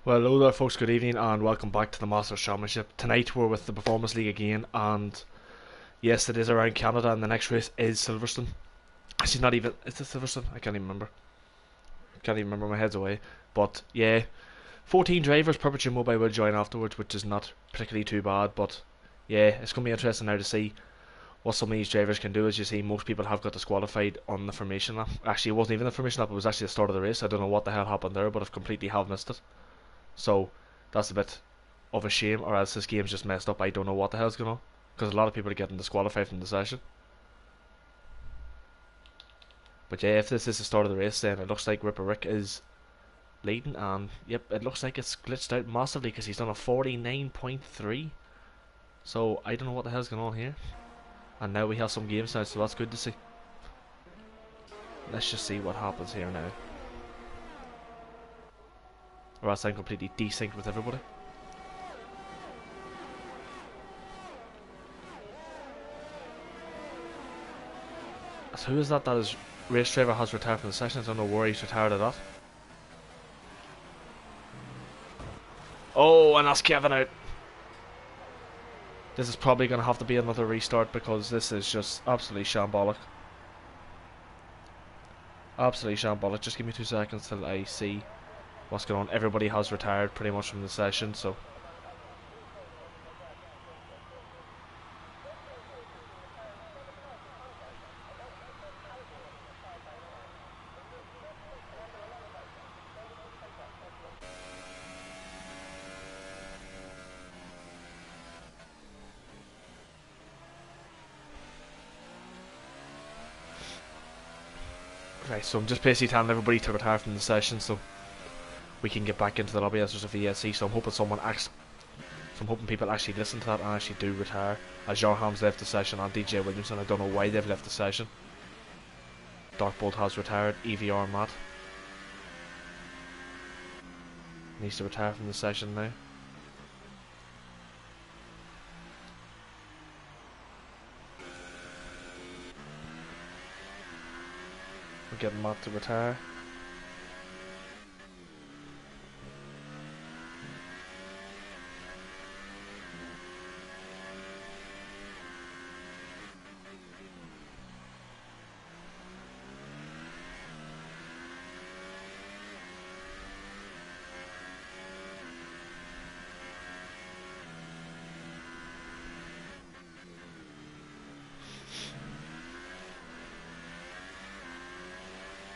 Well, hello there folks, good evening and welcome back to the Masters Championship. Tonight we're with the Performance League again, and yes, it is around Canada and the next race is Silverstone. Actually not even, is it Silverstone? I can't even remember. My head's away. But yeah, 14 drivers per Mobile will join afterwards, which is not particularly too bad, but yeah, it's going to be interesting now to see what some of these drivers can do. As you see, most people have got disqualified on the formation lap. Actually, it wasn't even the formation lap, it was actually the start of the race. I don't know what the hell happened there, but I've completely have missed it. So that's a bit of a shame, or else this game's just messed up. I don't know what the hell's going on, because a lot of people are getting disqualified from the session. But yeah, if this is the start of the race, then it looks like Ripper Rick is leading, and yep, it looks like it's glitched out massively because he's done a 49.3. So I don't know what the hell's going on here. And now we have some games now, so that's good to see. Let's just see what happens here now. Or else I'm completely desynced with everybody. So who is that his race driver has retired from the session? I don't know where he's retired at that. Oh, and that's Kevin out. This is probably going to have to be another restart because this is just absolutely shambolic. Absolutely shambolic. Just give me 2 seconds till I see what's going on. Everybody has retired pretty much from the session, so... Right, so I'm just basically telling everybody to retire from the session so we can get back into the lobby as there's a VSC. So I'm hoping people actually listen to that and actually do retire. As Jarham's left the session and DJ Williamson, I don't know why they've left the session. Darkbolt has retired. EVR Matt needs to retire from the session now. We're getting Matt to retire.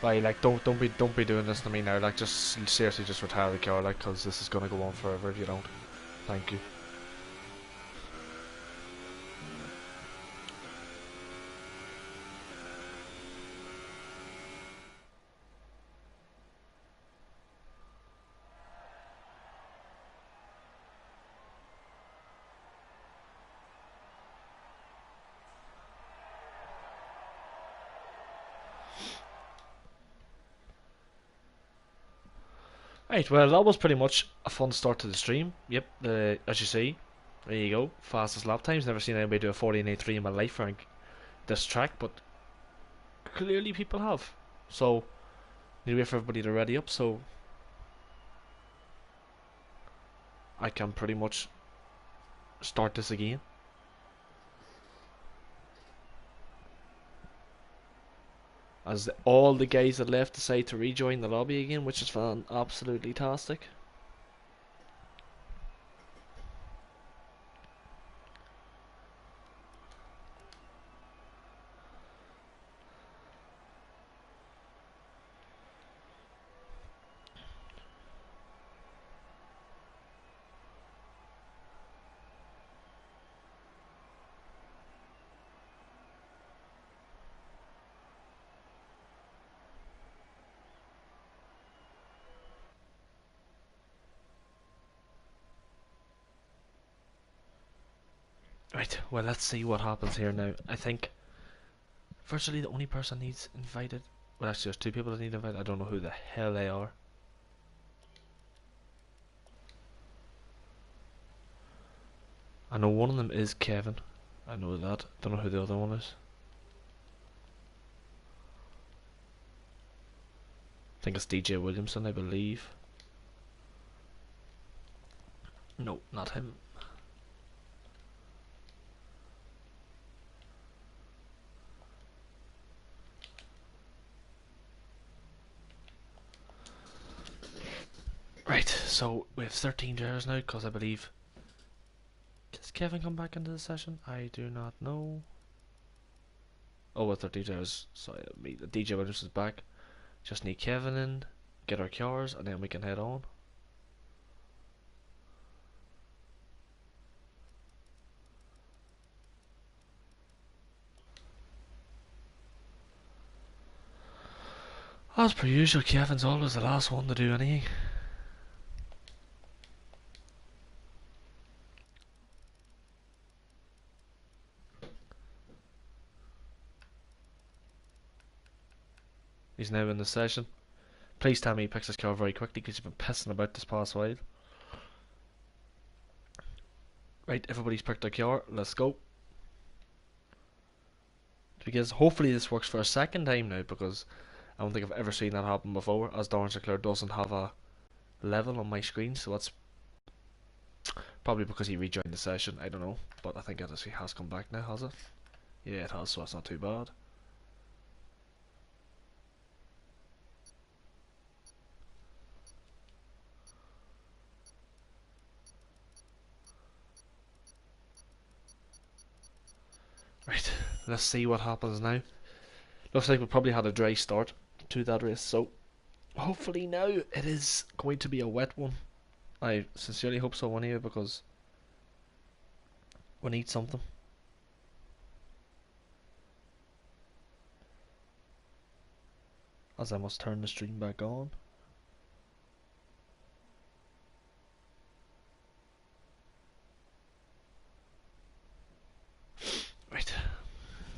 Like, don't be doing this to me now. Like, just seriously, just retire the car, like, because this is gonna go on forever if you don't. Thank you. Right, well, that was pretty much a fun start to the stream. Yep, as you see, there you go. Fastest lap times. Never seen anybody do a 14.83 in my life for this track, but clearly people have. So, need to wait for everybody to ready up so I can pretty much start this again. As all the guys that left decide to rejoin the lobby again, which is fun, absolutely fantastic. Right, well, let's see what happens here now. I think virtually the only person needs invited. Well, actually, there's 2 people that need invited. I don't know who the hell they are. I know one of them is Kevin. I know that. Don't know who the other one is. I think it's DJ Williamson, I believe. No, not him. Right, so we have 13 drivers now because I believe. Does Kevin come back into the session? I do not know. Oh, with 13 drivers. Sorry, me. The DJ Williams is back. Just need Kevin in, get our cars, and then we can head on. As per usual, Kevin's always the last one to do anything. He's now in the session. Please tell me he picks his car very quickly because you've been pissing about this past while. Right, everybody's picked their car. Let's go. Because hopefully this works for a second time now, because I don't think I've ever seen that happen before, as Darren Sinclair doesn't have a level on my screen, so that's probably because he rejoined the session. I don't know, but I think it actually has come back now, has it? Yeah, it has, so that's not too bad. Right, let's see what happens now. Looks like we probably had a dry start to that race, so hopefully now it is going to be a wet one. I sincerely hope so anyway, because we need something. As I must turn the stream back on. Right,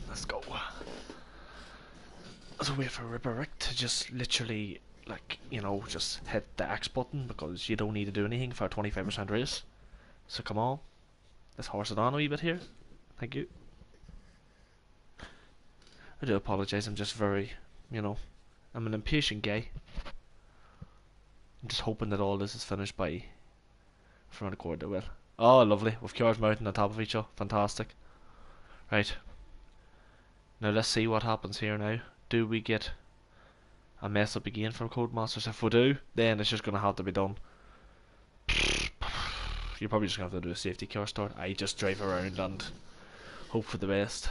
let's go. So wait for Ripper Rick to just literally, like, you know, just hit the X button, because you don't need to do anything for a 25% race. So come on, let's horse it on a wee bit here. Thank you. I do apologise, I'm just very, you know, I'm an impatient guy. I'm just hoping that all this is finished by from the quarter with. Oh, lovely, with cars mounting on top of each other, fantastic. Right, now let's see what happens here now. Do we get a mess up again from Codemasters? If we do, then it's just going to have to be done. You're probably just going to have to do a safety car start. I just drive around and hope for the best.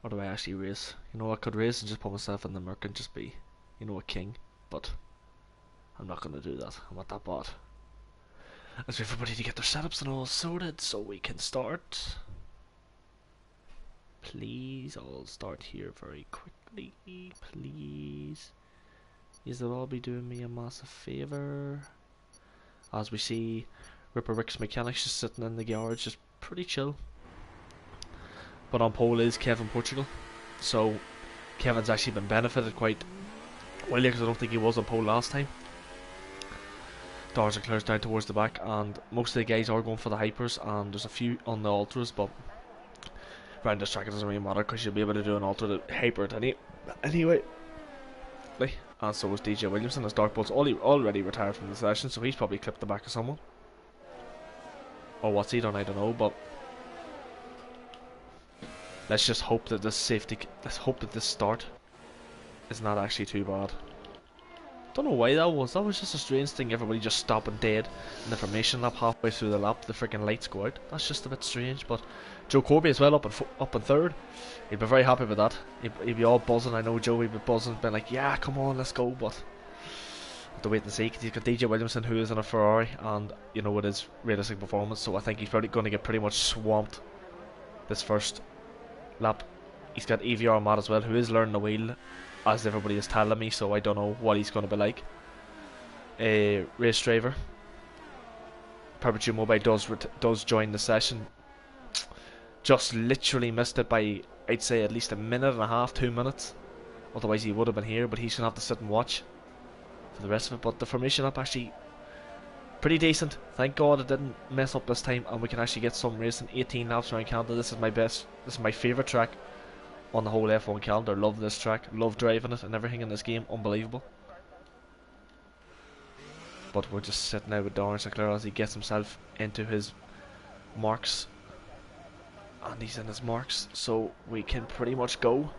Or do I actually race? You know, I could race and just put myself in the Merc and just be, you know, a king. But I'm not going to do that. I'm not that bad. Let's wait for everybody to get their setups and all sorted so we can start. Please, I'll start here very quickly. Please. You'll all be doing me a massive favour. As we see, Ripper Rick's mechanics just sitting in the garage, just pretty chill. But on pole is Kevin Portugal, so Kevin's actually been benefited quite well here, because I don't think he was on pole last time. Doors are clears down towards the back, and most of the guys are going for the hypers, and there's a few on the ultras, but around this track it doesn't really matter, because you'll be able to do an ultra hyper anyway. And so was DJ Williamson, as Darkbolt's already retired from the session, so he's probably clipped the back of someone. Or what's he done, I don't know, but let's just hope that let's hope that this start is not actually too bad. Don't know why that was just a strange thing, everybody just stopping dead in the formation lap halfway through the lap, the freaking lights go out. That's just a bit strange, but Joe Corby as well up in third. He'd be very happy with that. He'd be all buzzing. I know Joe, he'd be buzzing, been like, yeah, come on, let's go, but have to wait and see, because he's got DJ Williamson, who is in a Ferrari, and you know, it is realistic performance, so I think he's probably going to get pretty much swamped this first lap. He's got EVR Matt as well, who is learning the wheel, as everybody is telling me, so I don't know what he's going to be like. Race driver Perpetual Mobile does join the session. Just literally missed it by, I'd say, at least a minute and a half, 2 minutes. Otherwise he would have been here, but he's going to have to sit and watch for the rest of it. But the formation up actually pretty decent. Thank God it didn't mess up this time, and we can actually get some racing. 18 laps around Canada. This is my favourite track on the whole F1 calendar. Love this track, love driving it and everything in this game, unbelievable. But we're just sitting out with Darren Sinclair as he gets himself into his marks. And he's in his marks, so we can pretty much go.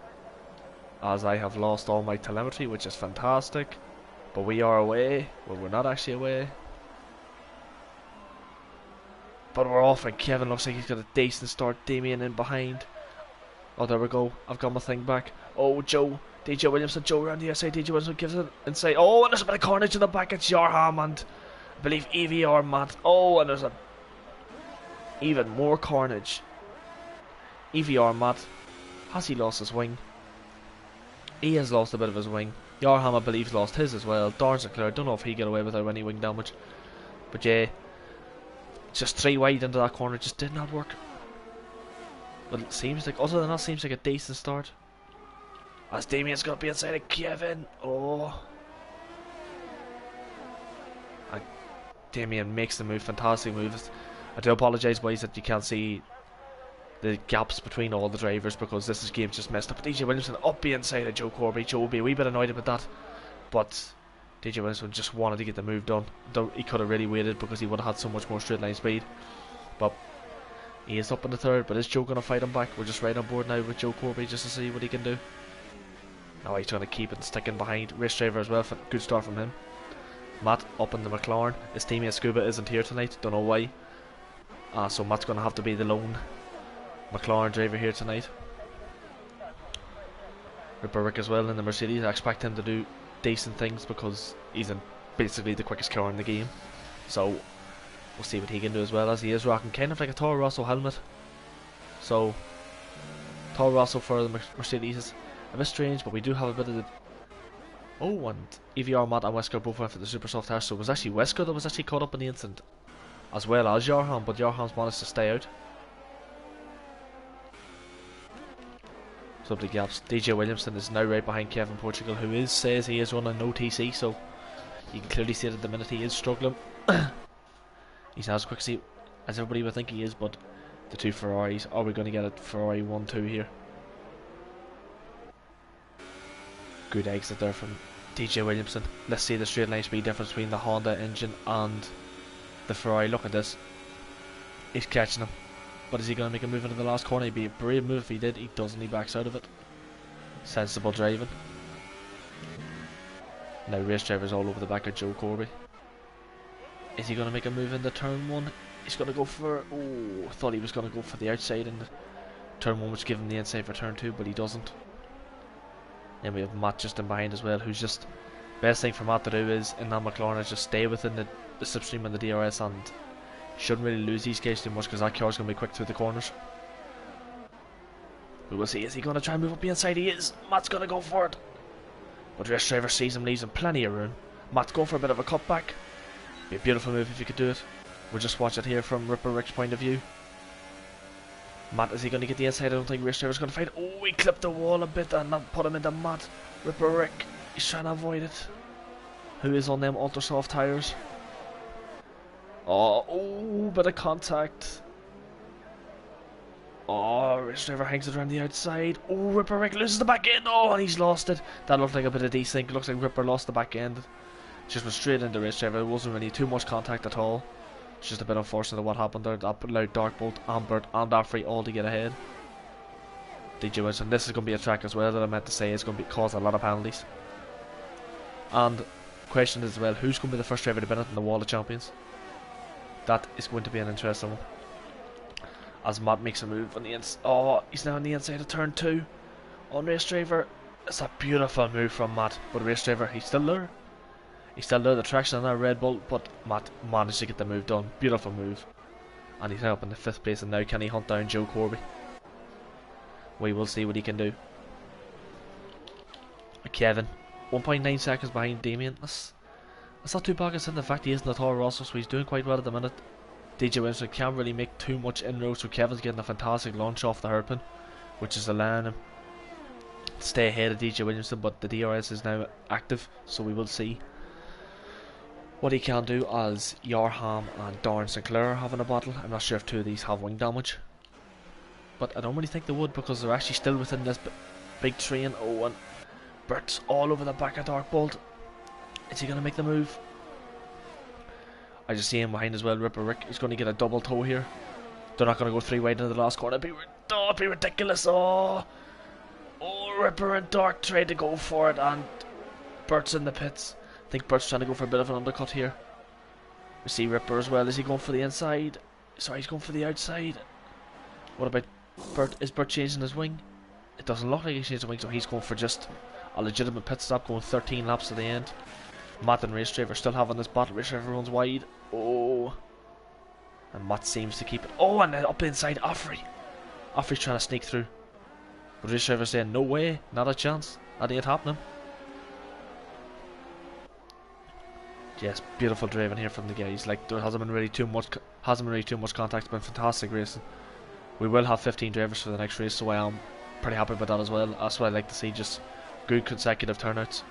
As I have lost all my telemetry, which is fantastic. But we are away. Well, we're not actually away. But we're off, and Kevin looks like he's got a decent start. Damien in behind. Oh, there we go. I've got my thing back. Oh, Joe. DJ Williamson. Joe around the outside. DJ Williamson gives it inside. Oh, and there's a bit of carnage in the back. It's Yarham and I believe EVR Matt. Oh, and there's a even more carnage. EVR Matt. Has he lost his wing? He has lost a bit of his wing. Yarham, I believe, lost his as well. Darren Sinclair, I don't know if he got away without any wing damage. But yeah, just 3 wide into that corner just did not work. But it seems like, other than that, seems like a decent start. As Damien's got to be inside of Kevin. Oh. And Damien makes the move, fantastic move. I do apologise, boys, that you can't see the gaps between all the drivers because this game just messed up. DJ Williamson up the inside of Joe Corby. Joe will be a wee bit annoyed about that, but DJ Williamson just wanted to get the move done. Though he could have really waited because he would have had so much more straight line speed. But he is up in the third. But is Joe going to fight him back? We're just right on board now with Joe Corby just to see what he can do. Now he's trying to keep it sticking behind. Race driver as well. Good start from him. Matt up in the McLaren. His teammate Scuba isn't here tonight. Don't know why. So Matt's going to have to be the lone McLaren driver here tonight. Ripper Rick as well in the Mercedes. I expect him to do decent things because he's in basically the quickest car in the game. So we'll see what he can do as well, as he is rocking kind of like a Toro Rosso helmet. So Toro Rosso for the Mercedes is a bit strange, but we do have a bit of the... Oh, and EVR, Matt and Wesker both went for the super soft hash, so it was actually Wesker that was actually caught up in the incident as well as Yarham, but Yarham's managed to stay out. Lovely gaps. DJ Williamson is now right behind Kevin Portugal, who says he is running no TC, so you can clearly see that at the minute he is struggling. He's not as quick as everybody would think he is, but the two Ferraris, are we going to get a Ferrari 1-2 here? Good exit there from DJ Williamson. Let's see the straight line speed difference between the Honda engine and the Ferrari. Look at this. He's catching him. But is he going to make a move into the last corner? He'd be a brave move if he did. He doesn't. He backs out of it. Sensible driving. Now race drivers all over the back of Joe Corby. Is he going to make a move into turn 1? He's going to go for... Oh, I thought he was going to go for the outside in turn 1, which gave him the inside for turn 2, but he doesn't. Then we have Matt just in behind as well, who's just... Best thing for Matt to do is, in that McLaren, is just stay within the slipstream and the DRS, and shouldn't really lose these guys too much because that car's going to be quick through the corners. We will see. Is he going to try and move up the inside? He is. Matt's going to go for it. But race driver sees him, leaves him plenty of room. Matt's going for a bit of a cutback. Be a beautiful move if he could do it. We'll just watch it here from Ripper Rick's point of view. Matt, is he going to get the inside? I don't think race driver's going to fight. Oh, he clipped the wall a bit and not put him into Matt. Ripper Rick, he's trying to avoid it. Who is on them ultra soft tyres? Oh, bit of contact. Oh, race driver hangs it around the outside. Oh, Ripper Rick loses the back end. Oh, and he's lost it. That looked like a bit of desync. It looks like Ripper lost the back end. Just went straight into race driver. It wasn't really too much contact at all. It's just a bit unfortunate what happened there. That allowed Darkbolt, Ambert, and Affrey all to get ahead. DJ Wilson, this is going to be a track as well that I meant to say is going to cause a lot of penalties. And question as well, who's going to be the first driver to Bennett in the Wall of Champions? That is going to be an interesting one. As Matt makes a move on the inside. Oh, he's now on the inside of turn 2. On race driver. It's a beautiful move from Matt. But race driver, he's still there. He's still there, the traction on that Red Bull. But Matt managed to get the move done. Beautiful move. And he's now up in the 5th place. And now can he hunt down Joe Corby? We will see what he can do. Kevin, 1.9 seconds behind Damien. That's not too bad considering the fact he is in the Toro Rosso, so he's doing quite well at the minute. DJ Wilson can't really make too much inroads, so Kevin's getting a fantastic launch off the hairpin, which is allowing him to stay ahead of DJ Williamson, but the DRS is now active, so we will see what he can do as Yarham and Darren Sinclair are having a battle. I'm not sure if two of these have wing damage, but I don't really think they would because they're actually still within this big train. Oh, and Bert's all over the back of Darkbolt. Is he going to make the move? I just see him behind as well. Ripper Rick is going to get a double toe here. They're not going to go 3 wide into the last corner. It'd be ridiculous. Oh, Ripper and Dark tried to go for it, and Bert's in the pits. I think Bert's trying to go for a bit of an undercut here. We see Ripper as well. Is he going for the inside? Sorry, he's going for the outside. What about Bert? Is Bert changing his wing? It doesn't look like he's changing the wing, so he's going for just a legitimate pit stop, going 13 laps to the end. Matt and Race Driver still having this battle. Race Driver runs wide. Oh. And Matt seems to keep it. Oh, and then up inside Offrey. Offrey's trying to sneak through. But Race Driver saying, no way, not a chance. That ain't happening. Yes, beautiful driving here from the guys. Like, there hasn't been really too much contact. It's been fantastic racing. We will have 15 drivers for the next race, so I am pretty happy about that as well. That's what I like to see, just good consecutive turnouts.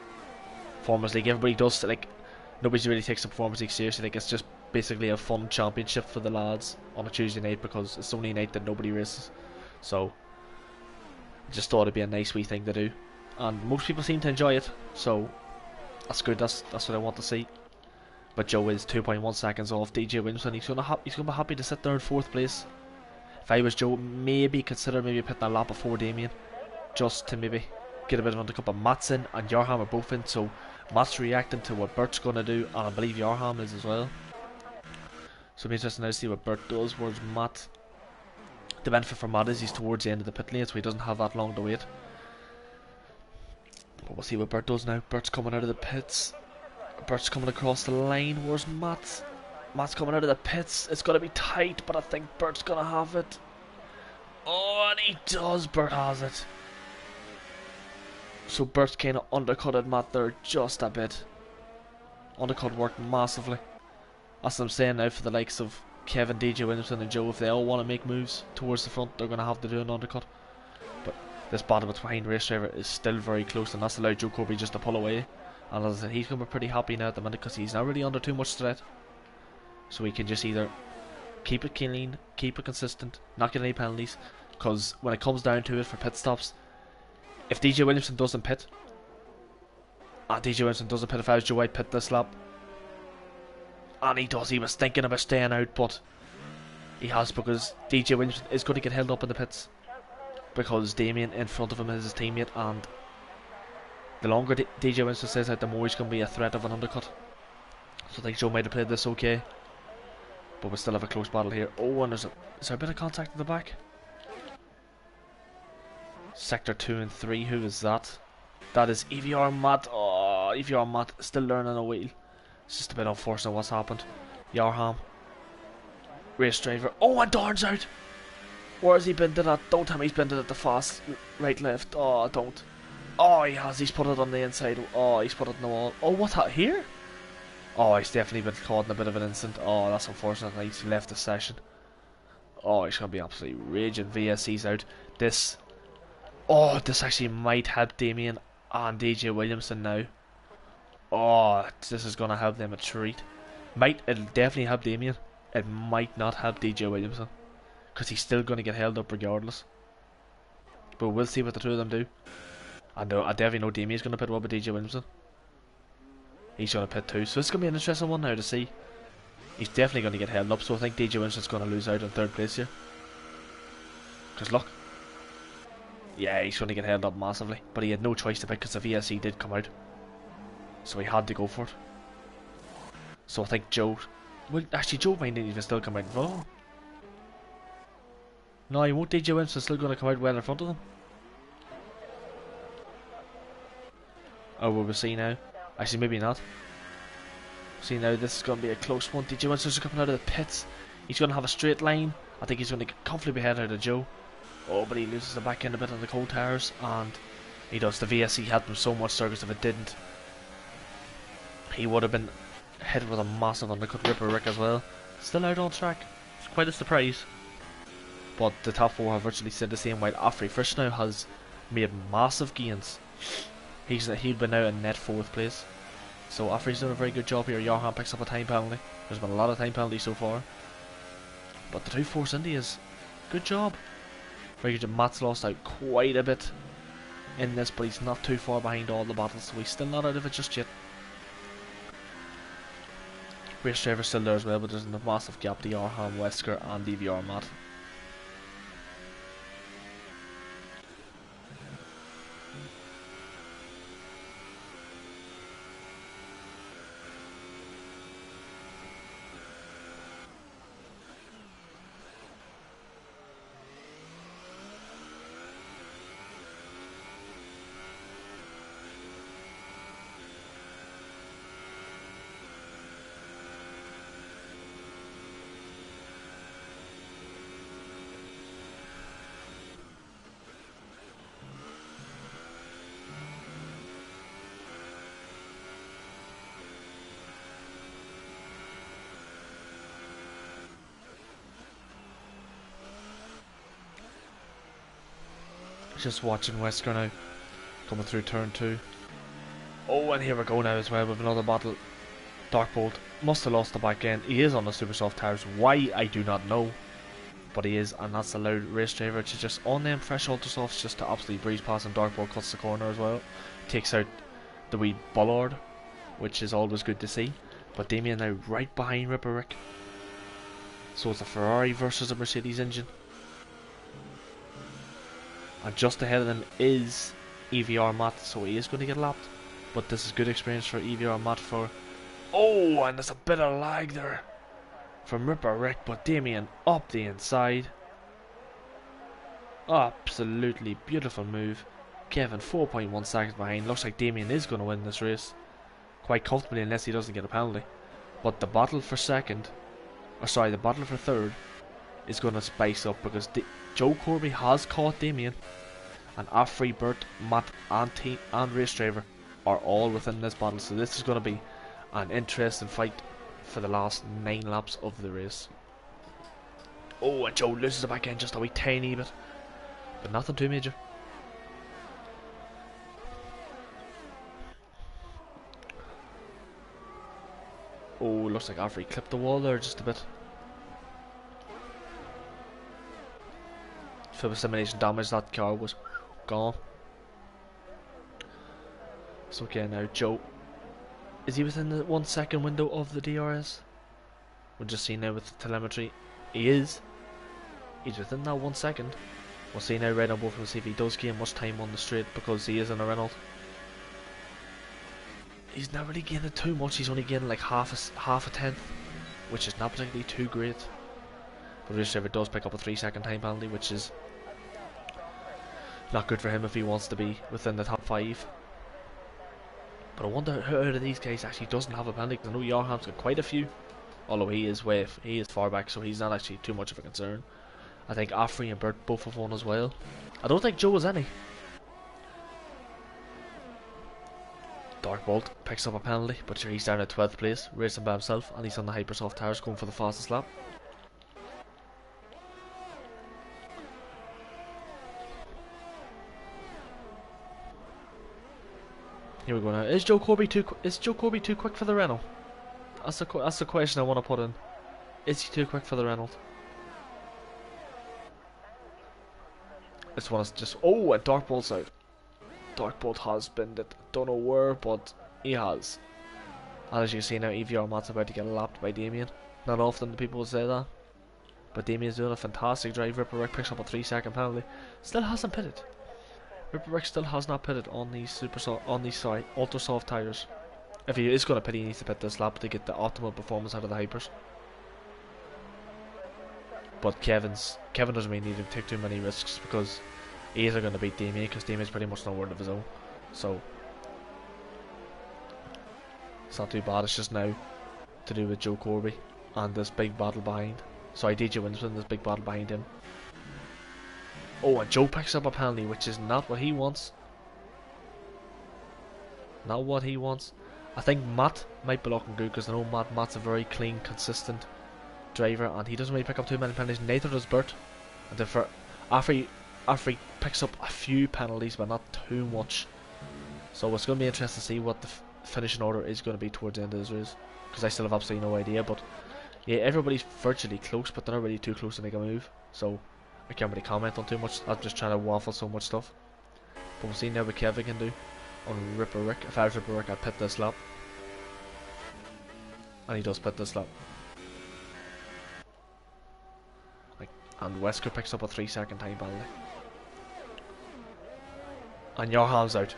Performance League, everybody does, like, nobody really takes the Performance League seriously. Like, it's just basically a fun championship for the lads on a Tuesday night, because it's the only night that nobody races. So I just thought it'd be a nice wee thing to do, and most people seem to enjoy it, so that's good. That's what I want to see. But Joe is 2.1 seconds off DJ Williamson. He's gonna be happy to sit there in 4th place. If I was Joe, maybe consider pitting a lap before Damien, just to maybe get a bit of undercut. But Matt's in and Yarham are both in, so Matt's reacting to what Bert's gonna do, and I believe Yarham is as well. So it'll be interesting now to see what Bert does. Where's Matt? The benefit for Matt is he's towards the end of the pit lane, so he doesn't have that long to wait. But we'll see what Bert does now. Bert's coming out of the pits. Bert's coming across the line. Where's Matt? Matt's coming out of the pits. It's going to be tight, but I think Bert's going to have it. Oh, and he does. Bert has it. So Bert's kind of undercutted Matt there just a bit. Undercut worked massively. That's what I'm saying now for the likes of Kevin, DJ Williamson and Joe. If they all want to make moves towards the front, they're going to have to do an undercut. But this bottom behind Race Driver is still very close, and that's allowed Joe Corby just to pull away. And as I said, he's going to be pretty happy now at the minute, because he's not really under too much threat. So he can just either keep it clean, keep it consistent, not get any penalties. Because when it comes down to it for pit stops, if DJ Williamson doesn't pit, if I was Joe, I'd pit this lap. And he does. He was thinking about staying out, but he has, because DJ Williamson is going to get held up in the pits, because Damien in front of him is his teammate, and the longer DJ Williamson stays out, the more he's going to be a threat of an undercut. So I think Joe might have played this okay, but we still have a close battle here. Oh, and is there a bit of contact at the back? Sector 2 and 3, who is that? That is EVR Matt. Oh, EVR Matt still learning a wheel. It's just a bit unfortunate what's happened. Yarham. Race Driver. Oh, and Dorn's out. Where has he been to that? Don't tell me he's been to the fast right left. Oh, don't. Oh, he has. He's put it on the inside. Oh, he's put it in the wall. Oh, what's that here? Oh, he's definitely been caught in a bit of an incident. Oh, that's unfortunate. He's left the session. Oh, he's going to be absolutely raging. VSC's out. This actually might help Damien and DJ Williamson now. Oh, this is going to help them a treat. It'll definitely help Damien. It might not help DJ Williamson, because he's still going to get held up regardless. But we'll see what the two of them do. I definitely know Damien's going to pit well with DJ Williamson. He's going to pit too. So it's going to be an interesting one now to see. He's definitely going to get held up, so I think DJ Williamson's going to lose out in 3rd place here. Because look. Yeah, he's going to get held up massively. But he had no choice to pick, because the VSC did come out. So he had to go for it. So I think Joe... Well, actually, Joe might even still come out in front of him. No, he won't. DJ Williamson's still going to come out well in front of them. Oh, we'll see now. Actually, maybe not. See now, this is going to be a close one. DJ Williamson's coming out of the pits. He's going to have a straight line. I think he's going to comfortably be ahead out of Joe. Oh, but he loses the back end a bit on the cold tires, and he does. The VSC helped him so much, Circus. If it didn't, he would have been hit with a massive undercut. Ripper Rick as well. Still out on track. It's quite a surprise. But the top 4 have virtually stayed the same, while Offrey Frisch now has made massive gains. He'd been now in net 4th place. So Offrey's done a very good job here. Johan picks up a time penalty. There's been a lot of time penalties so far. But the 2 Force Indias, good job. Very good. Matt's lost out quite a bit in this, but he's not too far behind all the battles, so he's still not out of it just yet. Race driver still there as well, but there's a massive gap to Yarham, Wesker and EVR Matt. Just watching Wesker now, coming through turn 2. Oh, and here we go now as well with another battle. Darkbolt must have lost the back end. He is on the super soft tires. Why, I do not know. But he is, and that's allowed Race Driver to just on them fresh ultra softs just to absolutely breeze past, and Darkbolt cuts the corner as well. Takes out the wee bollard, which is always good to see. But Damien now right behind Ripper Rick. So it's a Ferrari versus a Mercedes engine. And just ahead of them is EVR Matt, so he is going to get lapped. But this is good experience for EVR Matt for... Oh, and there's a bit of lag there from Ripper Rick, but Damien up the inside. Absolutely beautiful move. Kevin 4.1 seconds behind. Looks like Damien is going to win this race quite comfortably unless he doesn't get a penalty. But the battle for second, or sorry, the battle for third is going to spice up because Joe Corby has caught Damien, and Affrey, Bert, Matt and Race Driver are all within this battle, so this is going to be an interesting fight for the last 9 laps of the race. Oh, and Joe loses the back end just a wee tiny bit, but nothing too major. Oh, looks like Affrey clipped the wall there just a bit. Full simulation damage, that car was gone. So okay, now Joe, is he within the 1 second window of the DRS? We'll just see now with the telemetry. He is. He's within that 1 second. We'll see now right on both of them, see if he does gain much time on the straight because he is in a Renault. He's not really gaining too much. He's only gaining like half a tenth, which is not particularly too great. But Race Driver does pick up a 3-second time penalty, which is not good for him if he wants to be within the top 5. But I wonder who out of these guys actually doesn't have a penalty, because I know Yarham's got quite a few. Although he is far back, so he's not actually too much of a concern. I think Affrey and Bert both have one as well. I don't think Joe has any. Darkbolt picks up a penalty, but sure, he's down at 12th place, racing by himself, and he's on the Hypersoft tires going for the fastest lap. Here we go now. Is Joe Corby too quick for the Renault? That's the question I want to put in. Is he too quick for the Renault? This one is just... Oh, and Darkbolt's out. Darkbolt has binned it. Don't know where, but he has. And as you can see now, EVR Matt's about to get lapped by Damien. Not often do people say that, but Damien's doing a fantastic drive. Ripper Rick picks up a 3-second penalty. Still hasn't pitted. Ripper Rick still has not pitted on these ultra soft tires. If he is going to pit, he needs to pit this lap to get the optimal performance out of the hypers. But Kevin doesn't really need to take too many risks because he isn't going to beat Damien, because Damien's pretty much nowhere of his own. So it's not too bad. It's just now to do with Joe Corby and this big battle behind. Sorry, DJ Winston, this big battle behind him. Oh, and Joe picks up a penalty, which is not what he wants. Not what he wants. I think Matt might be looking good, because I know Matt's a very clean, consistent driver, and he doesn't really pick up too many penalties. Neither does Bert. And then for Affrey picks up a few penalties, but not too much. So it's going to be interesting to see what the finishing order is going to be towards the end of this race, because I still have absolutely no idea. But yeah, everybody's virtually close, but they're not really too close to make a move. So I can't really comment on too much. I'm just trying to waffle so much stuff. But we'll see now what Kevin can do on Ripper Rick. If I was Ripper Rick, I'd pit this lap. And he does pit this lap. And Wesker picks up a 3-second time penalty. And Johan's out.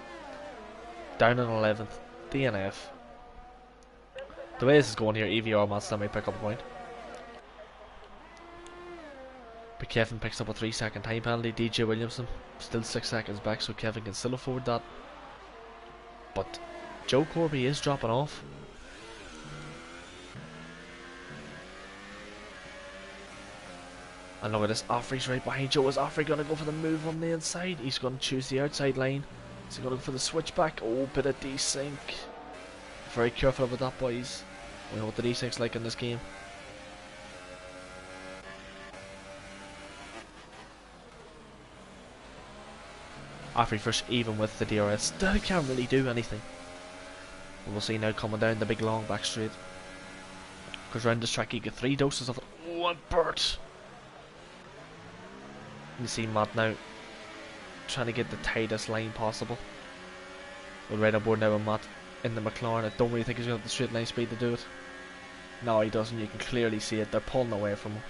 Down in 11th. DNF. The way this is going here, EVR Matt still may pick up a point. But Kevin picks up a 3-second time penalty. DJ Williamson still 6 seconds back, so Kevin can still afford that. But Joe Corby is dropping off. And look at this, Offrey's right behind Joe. Is Offrey going to go for the move on the inside? He's going to choose the outside line. Is he going to go for the switchback? Oh, bit of desync. Very careful about that, boys. We know what the desync's like in this game. Offrey first even with the DRS. Still can't really do anything. And we'll see now coming down the big long back straight. Because round this track you get 3 doses of it. Oh, and Bert! You see Matt now trying to get the tightest line possible. We're right on board now with Matt in the McLaren. I don't really think he's going to have the straight line speed to do it. No, he doesn't. You can clearly see it. They're pulling away from him.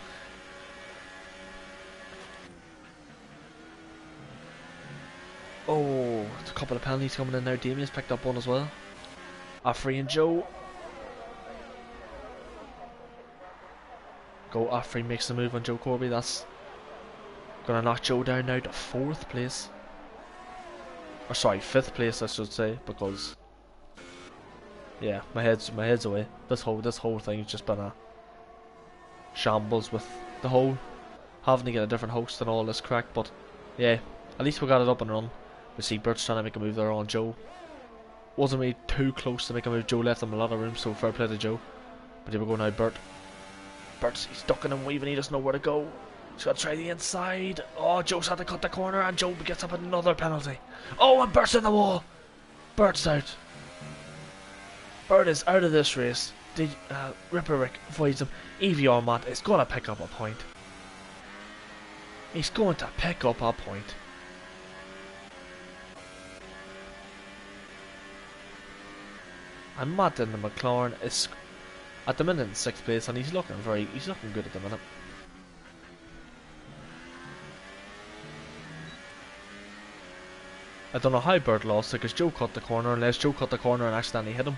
Oh, a couple of penalties coming in now. Damien's picked up one as well. Offrey and Joe. Go, Offrey makes the move on Joe Corby. That's gonna knock Joe down now to 4th place. Or sorry, 5th place I should say, because yeah, my head's away. This whole thing's just been a shambles with the whole having to get a different host and all this crack, but yeah, at least we got it up and running. We see Bert's trying to make a move there on Joe. Wasn't really too close to make a move. Joe left him a lot of room, so fair play to Joe. But here we go now, Bert. He's ducking and weaving, he doesn't know where to go. He's got to try the inside. Oh, Joe's had to cut the corner and Joe gets up another penalty. Oh, and Bert's in the wall. Bert's out. Bert is out of this race. Ripper Rick avoids him. EVR Matt is going to pick up a point. He's going to pick up a point. And Matt in the McLaren is at the minute in 6th place, and he's looking good at the minute. I don't know how Bert lost it, because Joe cut the corner, unless Joe cut the corner and accidentally hit him.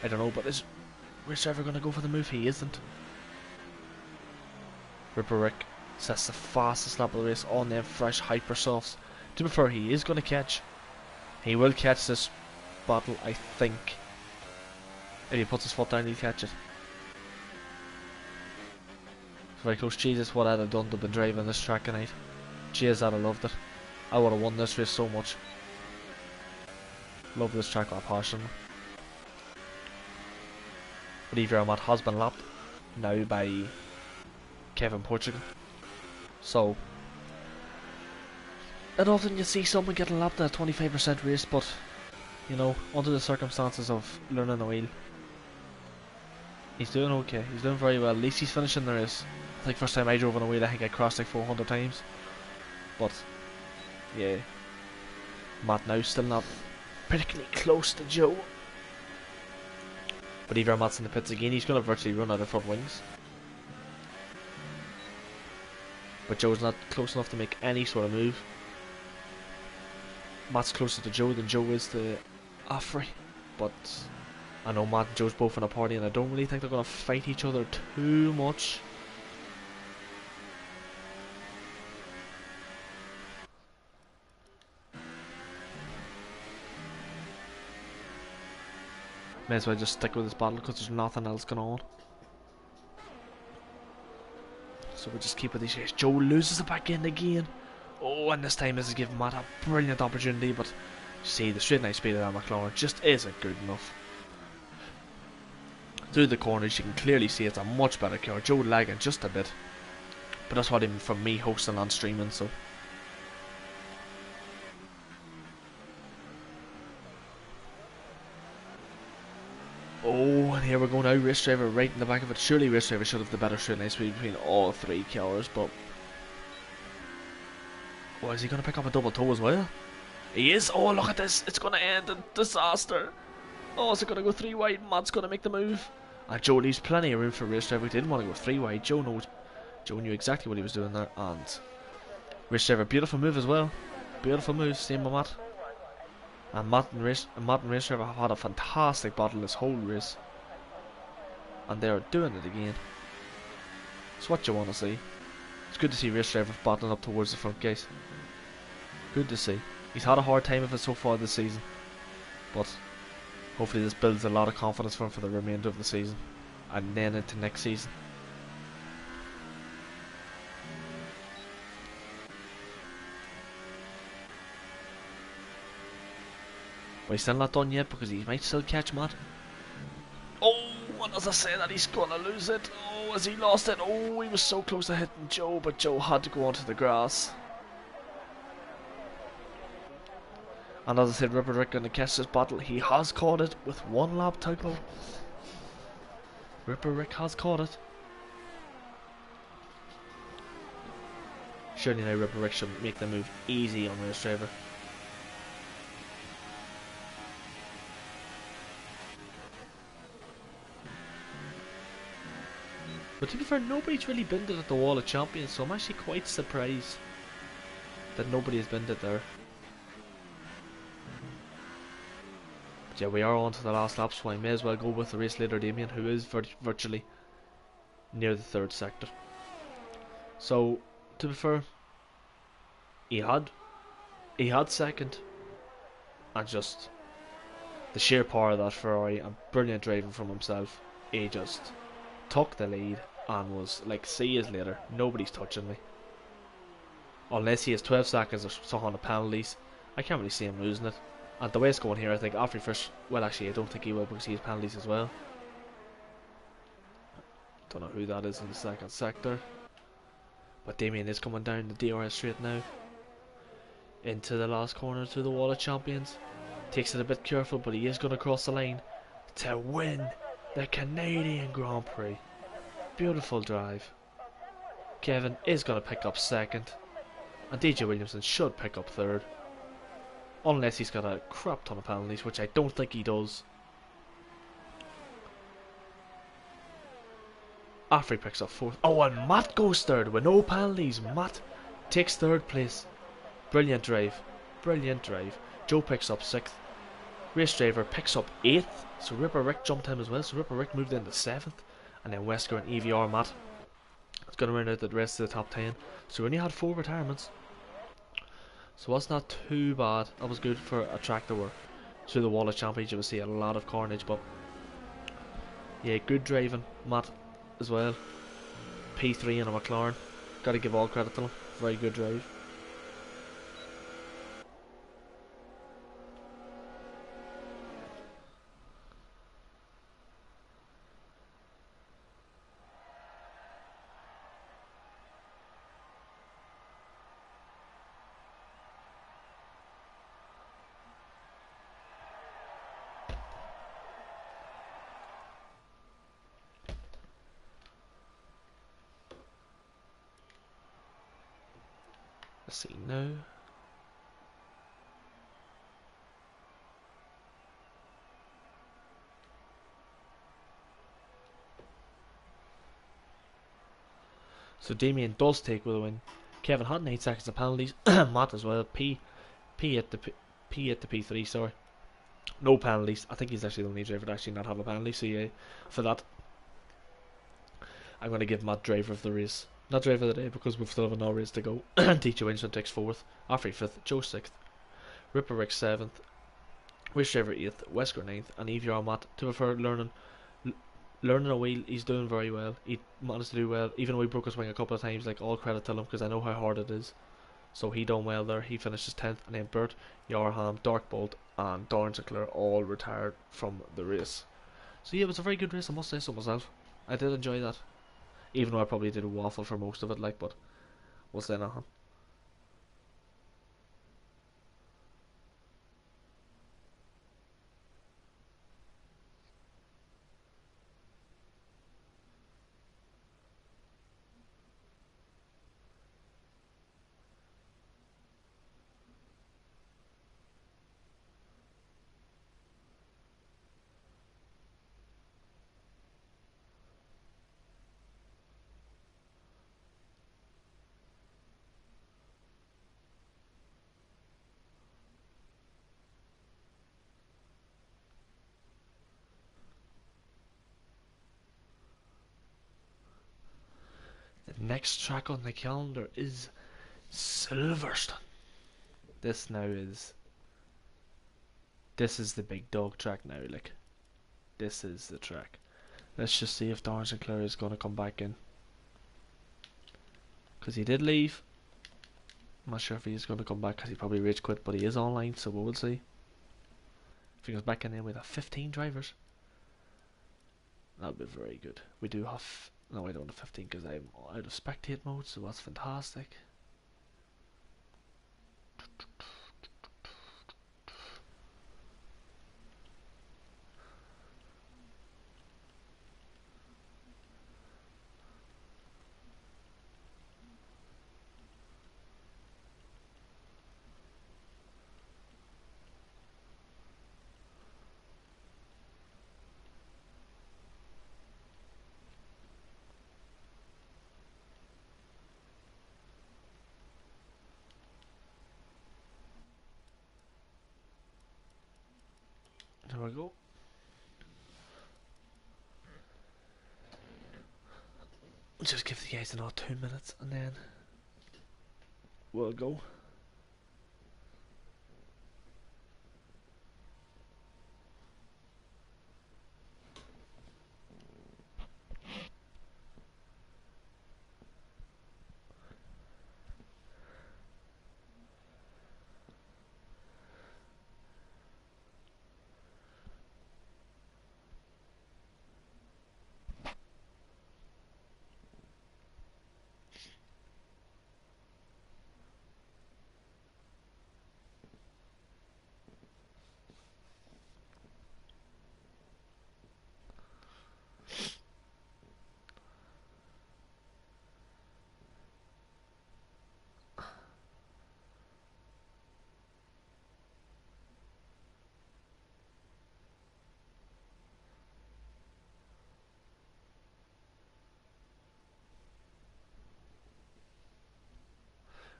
I don't know, but is Rich ever going to go for the move? He isn't. Ripper Rick sets the fastest lap of the race on them fresh hyper softs. To be fair, he is going to catch. He will catch this battle, I think. If he puts his foot down, he'll catch it. Very close. Jesus, what I'd have done to have been driving this track tonight. Jeez, I'd have loved it. I would have won this race so much. Love this track with a passion. But EVR Matt has been lapped now by Kevin Portugal. So, and often you see someone getting lapped at a 25% race, but you know, under the circumstances of learning the wheel, he's doing okay. He's doing very well. At least he's finishing the race. I think first time I drove on a wheel, I think I crossed like 400 times. But yeah, Matt now still not particularly close to Joe. But EVR Matt's in the pits again. He's going to virtually run out of front wings. But Joe's not close enough to make any sort of move. Matt's closer to Joe than Joe is to Offrey. But I know Matt and Joe's both in a party, and I don't really think they're going to fight each other too much. May as well just stick with this battle because there's nothing else going on. So we'll just keep with these guys. Joe loses it back in again. Oh, and this time this is giving Matt a brilliant opportunity, but you see the straight line speed of that McLaren just isn't good enough. Through the corners you can clearly see it's a much better car. Joe lagging just a bit, but that's what even from me hosting and streaming, so. Oh, and here we go now, race driver right in the back of it. Surely race driver should have the better straight line speed between all 3 cars, but oh, is he going to pick up a double toe as well? He is. Oh, look at this, it's going to end in disaster. Oh, is it going to go 3 wide? Matt's going to make the move. And Joe leaves plenty of room for Race Driver. He didn't want to go 3 wide. Joe knew exactly what he was doing there. And Race Driver, beautiful move as well. Beautiful move, same with Matt. And Matt and Race Driver have had a fantastic battle this whole race. And they are doing it again. It's what you want to see. It's good to see Race Driver battling up towards the front, guys. Good to see. He's had a hard time of it so far this season. But hopefully this builds a lot of confidence for him for the remainder of the season. And then into next season. But he's still not done yet because he might still catch Matt. Oh, and as I say that, he's gonna lose it. Oh, has he lost it? Oh, he was so close to hitting Joe, but Joe had to go onto the grass. And as I said, Ripper Rick gonna catch this battle. He has caught it with 1 lap to go. Ripper Rick has caught it. Surely now Ripper Rick should make the move easy on Race Driver. But to be fair, nobody's really binned it at the Wall of Champions, so I'm actually quite surprised that nobody has binned it there. But yeah, we are on to the last lap, so I may as well go with the race leader Damien, who is virtually near the 3rd sector. So, to be fair, he had 2nd, and just the sheer power of that Ferrari and brilliant driving from himself, he just took the lead and was like, see you later, nobody's touching me. Unless he has 12 seconds or something on the penalties, I can't really see him losing it. And the way it's going here, I think after first, well actually I don't think he will because he has penalties as well. Don't know who that is in the 2nd sector. But Damien is coming down the DRS straight now. Into the last corner to the Wall of Champions. Takes it a bit careful, but he is going to cross the line to win the Canadian Grand Prix. Beautiful drive. Kevin is going to pick up 2nd. And DJ Williamson should pick up 3rd. Unless he's got a crap ton of penalties, which I don't think he does. After he picks up 4th. Oh, and Matt goes 3rd with no penalties. Matt takes 3rd place. Brilliant drive. Brilliant drive. Joe picks up 6th. Race Driver picks up 8th. So Ripper Rick jumped him as well. So Ripper Rick moved into 7th. And then Wesker and EVR Matt. It's going to round out the rest of the top 10. So we only had 4 retirements. So that's not too bad. That was good for a track that were through the Wall of Champions. You will see a lot of carnage, but yeah, good driving, Matt, as well. P3 in a McLaren. Got to give all credit to him. Very good drive. Let's see now. So Damien does take with a win. Kevin had 9 seconds of penalties. Matt as well. P at the P3. Sorry, no penalties. I think he's actually the only driver to actually not have a penalty. So yeah, for that, I'm going to give Matt driver of the race. Not driver of the day because we've still have another race to go. DJ Winston takes 4th. Afri 5th. Joe 6th. Ripper Rick 7th. Race Driver 8th. Wesker 9th. And EVR Matt, to be fair, learning a wheel, he's doing very well. He managed to do well, even though he broke his wing a couple of times. Like, all credit to him because I know how hard it is. So he done well there. He finishes 10th. And then Bert, Yarham, Darkbolt and Darren Sinclair all retired from the race. So yeah, it was a very good race, I must say so myself. I did enjoy that. Even though I probably did a waffle for most of it, like, but we'll say nothing. Next track on the calendar is Silverstone. This now is This is the big dog track now, like. This is the track. Let's just see if Darren Sinclair is going to come back in. Because he did leave. I'm not sure if he's going to come back because he probably rage quit, but he is online, so we will see. If he comes back in with 15 drivers, that would be very good. We do have... No, I don't have 15 because I'm out of spectate mode, so that's fantastic. There we go. Just give the guys another 2 minutes and then we'll go.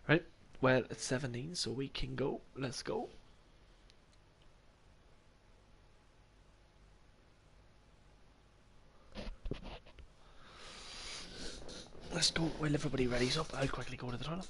Right, well, it's 17, so we can go. Let's go. Let's go. While everybody readies up, I'll quickly go to the toilet.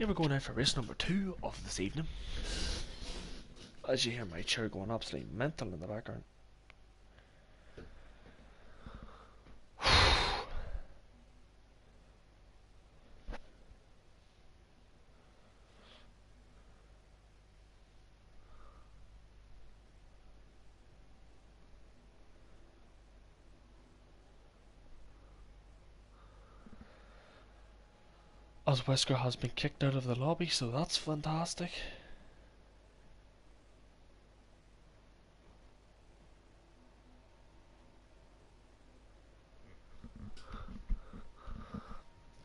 Yeah, we're going out for race number 2 of this evening. As you hear my chair going absolutely mental in the background. As Wesker has been kicked out of the lobby, so that's fantastic.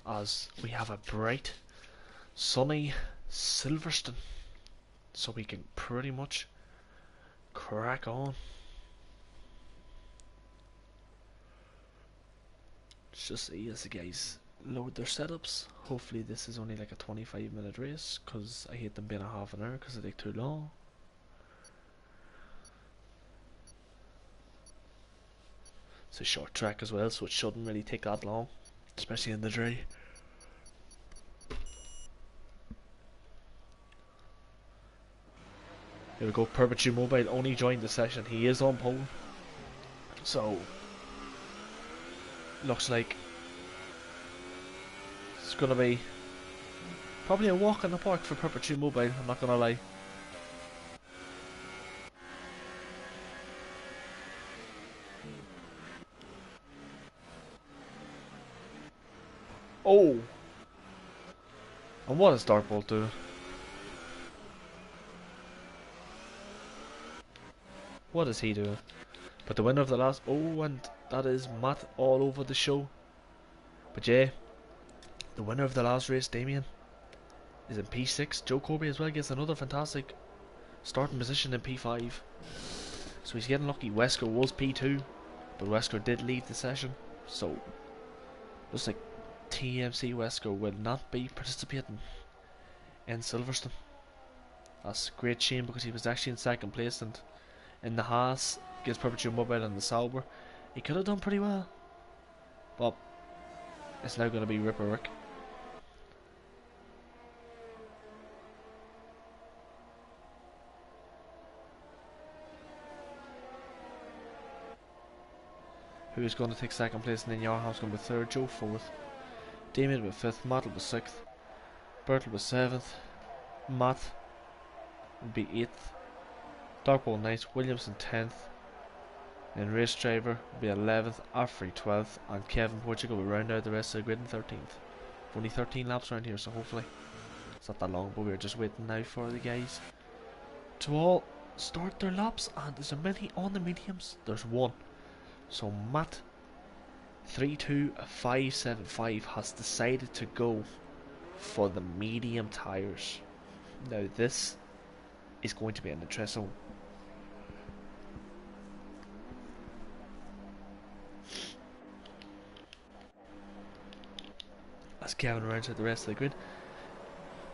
As we have a bright, sunny Silverstone, so we can pretty much crack on. Let's just see as the guys load their setups. Hopefully this is only like a 25-minute race, because I hate them being a half an hour because they take too long. It's a short track as well, so it shouldn't really take that long, especially in the dray. Here we go, Perpetu Mobile only joined the session. He is on pole, so looks like it's gonna be probably a walk in the park for Perpetu Mobile, I'm not gonna lie. Oh! And what is Darkbolt doing? What is he doing? But the winner of the last... Oh, and that is Matt all over the show. But yeah, the winner of the last race, Damien, is in P6. Joe Corby as well gets another fantastic starting position in P5. So he's getting lucky. Wesker was P2, but Wesker did leave the session. So, looks like TMC Wesker will not be participating in Silverstone. That's a great shame because he was actually in second place, and in the Haas against Perpetual Mobile and the Sauber he could have done pretty well. But it's now going to be Ripper Rick. Who's going to take second place, and then Yarham's going to be third, Joe fourth, Damien with fifth, Matt was sixth, Bertel was seventh, Matt would be eighth, Darkball ninth, Williamson 10th, and Race Driver will be 11th, Affrey 12th, and Kevin Portugal will round out the rest of the grid in 13th. Only 13 laps around here, so hopefully it's not that long, but we're just waiting now for the guys to all start their laps. And there's a many on the mediums. There's one. So Matt 32575 has decided to go for the medium tyres. Now this is going to be an interesting one. As Kevin rounds out the rest of the grid.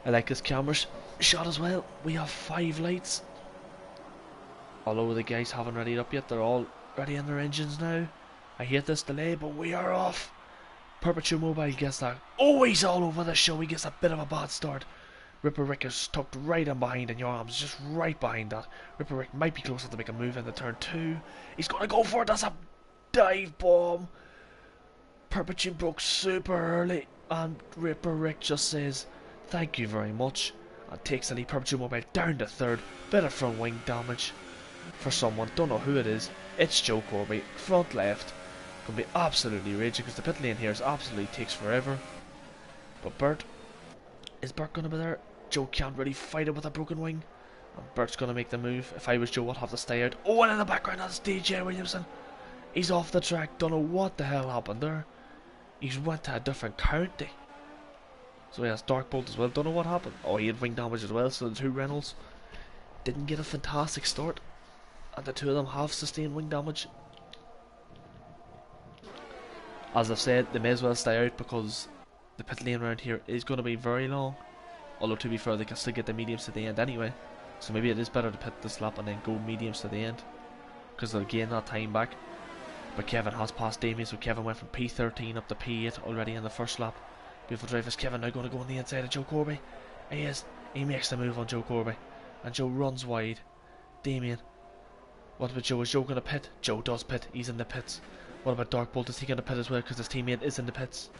I like this camera shot as well. We have 5 lights. Although the guys haven't readied up yet, they're all ready in their engines now. I hate this delay, but we are off. Perpetual Mobile gets that. Oh, he's all over the show. He gets a bit of a bad start. Ripper Rick is tucked right in behind, and your arms just right behind that. Ripper Rick might be closer to make a move in the turn 2. He's gonna go for it. That's a dive bomb. Perpetual broke super early, and Ripper Rick just says thank you very much and takes the lead. Perpetual Mobile down to third. Bit of front wing damage for someone, don't know who it is. It's Joe Corby, front left. Gonna be absolutely raging because the pit lane here is absolutely takes forever. But Bert, is Bert gonna be there? Joe can't really fight it with a broken wing, and Bert's gonna make the move. If I was Joe, I'd have to stay out. Oh, and in the background that's DJ Williamson. He's off the track. Don't know what the hell happened there. He's went to a different county. So he has Darkbolt as well. Don't know what happened. Oh, he had wing damage as well. So the two Reynolds didn't get a fantastic start, and the two of them have sustained wing damage. As I've said, they may as well stay out because the pit lane around here is going to be very long. Although to be fair, they can still get the mediums to the end anyway. So maybe it is better to pit this lap and then go mediums to the end, because they'll gain that time back. But Kevin has passed Damien, so Kevin went from P13 up to P8 already in the first lap. Beautiful drive. Is Kevin now going to go on the inside of Joe Corby? He is. He makes the move on Joe Corby, and Joe runs wide. Damien. What about Joe? Is Joe going to pit? Joe does pit. He's in the pits. What about Darkbolt? Is he going to pit as well because his teammate is in the pits?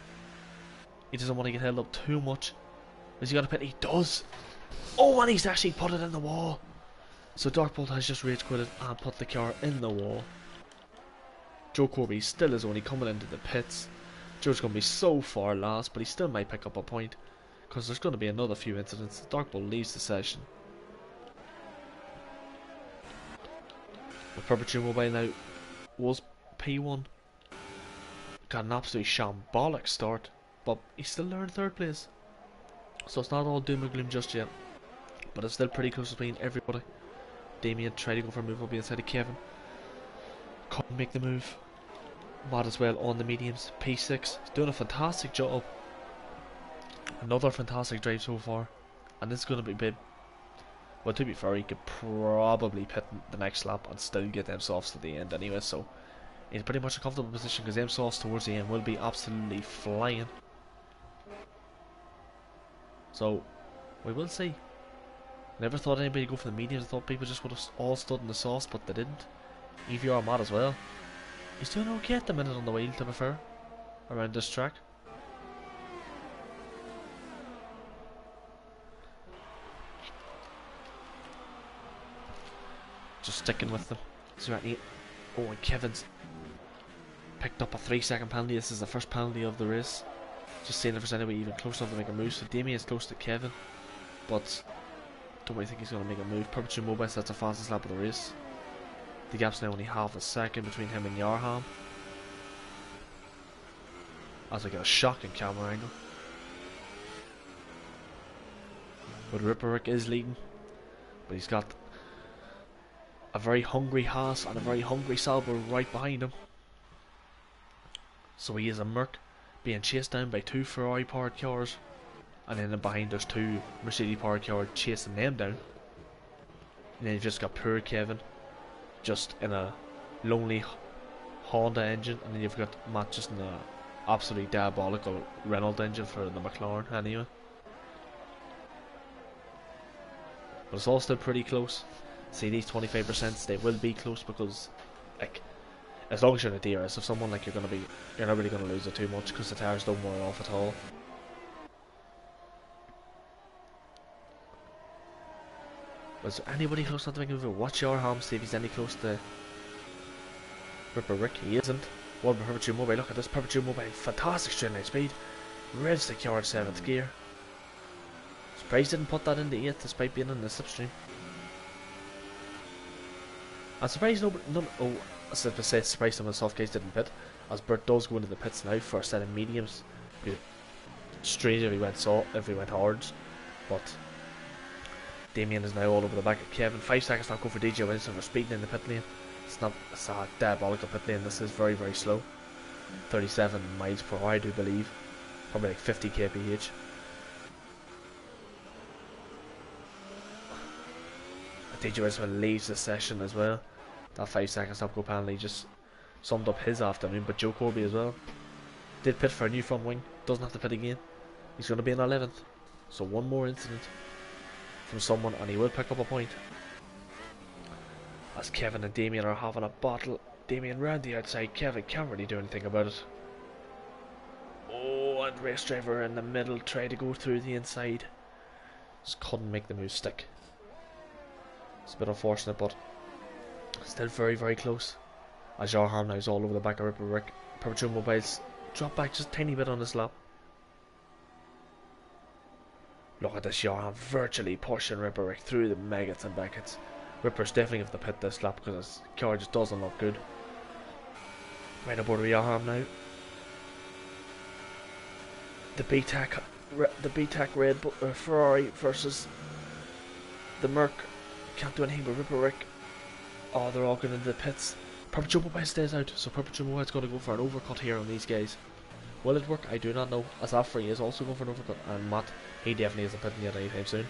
He doesn't want to get held up too much. Is he going to pit? He does. Oh, and he's actually put it in the wall. So Darkbolt has just rage quitted and put the car in the wall. Joe Corby still is only coming into the pits. Joe's going to be so far last, but he still might pick up a point because there's going to be another few incidents. Darkbolt leaves the session. But Perpetual Mobile now was P1. Got an absolutely shambolic start, but he's still there in third place. So it's not all doom and gloom just yet, but it's still pretty close between everybody. Damien tried to go for a move up inside of Kevin. Couldn't make the move. Matt as well on the mediums. P6. He's doing a fantastic job. Another fantastic drive so far. And this is going to be big. Well, to be fair, he could probably pit the next lap and still get them softs at the end anyway, so in pretty much a comfortable position because them softs towards the end will be absolutely flying. So, we will see. Never thought anybody would go for the mediums. I thought people just would have all stood in the softs, but they didn't. EVR Matt as well. He's doing okay at the minute on the wheel, to be fair, around this track. Just sticking with them. Oh, and Kevin's picked up a 3-second penalty. This is the first penalty of the race. Just seeing if there's anybody even close enough to make a move. So Damien's close to Kevin, but don't really think he's going to make a move. Perpetual Mobile sets the fastest lap of the race. The gap's now only half a second between him and Yarham. As I get a shocking camera angle. But Ripperick is leading, but he's got a very hungry Haas and a very hungry Sauber right behind him. So he is a Merc being chased down by 2 Ferrari powered cars, and then behind there's 2 Mercedes powered cars chasing them down. And then you've just got poor Kevin just in a lonely Honda engine, and then you've got Matt just in a absolutely diabolical Renault engine for the McLaren anyway. But it's all still pretty close. See, these 25%, they will be close because, like, as long as you're in a DRS of someone, like, you're not really gonna lose it too much because the tires don't wear off at all. Was there anybody close enough to make a move? Watch your harm, see if he's any close to Ripper Rick. He isn't. What about Perpetual Mobile? Look at this Perpetual Mobile, fantastic straight line speed. Revs the car in 7th gear. Surprised didn't put that into 8th despite being in the slipstream. I'm surprised surprised some of the soft guys didn't pit, as Bert does go into the pits now for a set of mediums. Strange if he went hards, but Damien is now all over the back of Kevin. 5 seconds not go for DJ Winston for speeding in the pit lane. It's a diabolical pit lane. This is very, very slow. 37 miles per hour, I do believe. Probably like 50 kph. DJ Winston leaves the session as well. That 5 second stop go penalty just summed up his afternoon. But Joe Corby as well did pit for a new front wing. Doesn't have to pit again. He's going to be in 11th. So one more incident from someone and he will pick up a point. As Kevin and Damien are having a battle. Damien round the outside. Kevin can't really do anything about it. Oh, and race driver in the middle tried to go through the inside. Just couldn't make the move stick. It's a bit unfortunate, but still very, very close. As Yarham now is all over the back of Ripper Rick. Perpetual Mobiles drop back just a tiny bit on this lap. Look at this Yarham virtually pushing Ripper Rick through the Megats and Beckett's. Ripper's definitely going to pit this lap because his car just doesn't look good. Right aboard with Yarham now. The BTAC Red Bull Ferrari versus the Merc. Can't do anything but Ripper Rick. Oh, they're all going into the pits. Perpetual Mobile stays out, so Perpetual Mobile's going to go for an overcut here on these guys. Will it work? I do not know. As Afri is also going for an overcut, and Matt, he definitely isn't pitting yet anytime soon.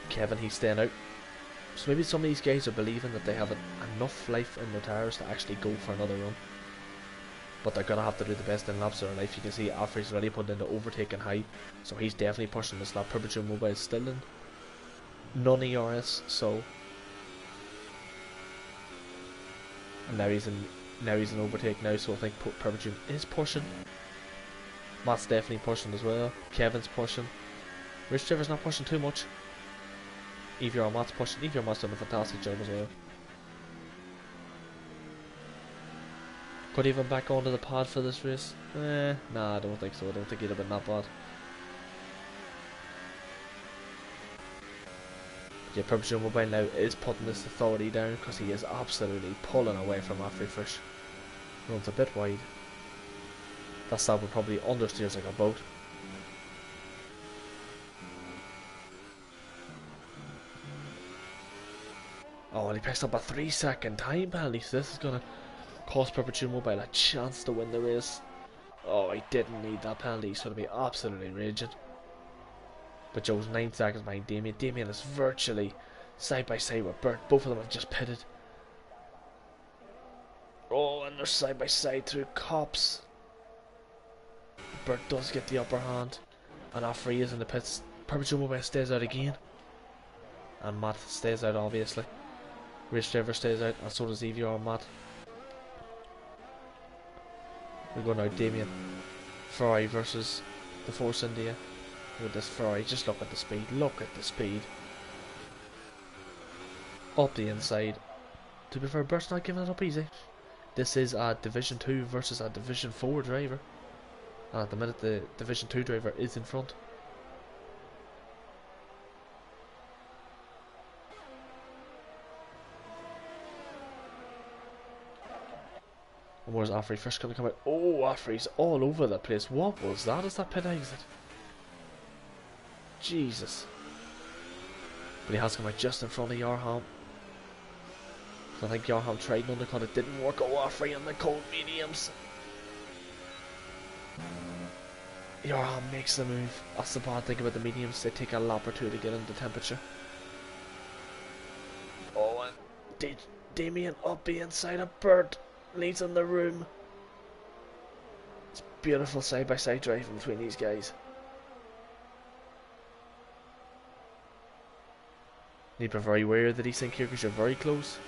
Kevin, he's staying out. So maybe some of these guys are believing that they have enough life in their tires to actually go for another run. But they're going to have to do the best in laps of their life. You can see Afri's already put into overtaking high, so he's definitely pushing this lap. Perpetual Mobile is still in non-ERS, so and now he's in overtake now, so I think Perpetual is pushing. Matt's definitely pushing as well. Kevin's pushing. Rich Trevor's not pushing too much. EVR Matt's pushing. EVR Matt's done a fantastic job as well. Could he even back onto the pad for this race? Nah, I don't think so. I don't think he'd have been that bad. Yeah, Perpetual Mobile now is putting this authority down because he is absolutely pulling away from Afrifish. Runs a bit wide. That Sauber probably understeers like a boat. Oh, and he picks up a 3-second time penalty, so this is going to cost Perpetual Mobile a chance to win the race. Oh, he didn't need that penalty. He's going to be absolutely raging. But Joe's 9 seconds behind Damien. Damien is virtually side by side with Bert. Both of them have just pitted. Oh, and they're side by side through cops. Bert does get the upper hand. And Offrey is in the pits. Perpetual Mobile stays out again. And Matt stays out, obviously. Race Driver stays out, and so does EVR Matt. We're going out Damien. Ferrari versus the Force India. With this Ferrari, just look at the speed. Look at the speed. Up the inside. To be fair, Bert's not giving it up easy. This is a Division 2 versus a Division 4 driver. And at the minute, the Division 2 driver is in front. And where's Offrey first going to come out? Oh, Offrey's all over the place. What was that? Is that pit exit? Jesus. But he has come out just in front of Yarham. So I think Yarham tried an undercut, it didn't work. Oh, Offrey on the cold mediums. Yarham makes the move. That's the bad thing about the mediums, they take a lap or two to get into temperature. Oh, and Damien up the inside of Bert. Leads in the room. It's beautiful side by side driving between these guys. Need to be very wary of the desync here because you're very close.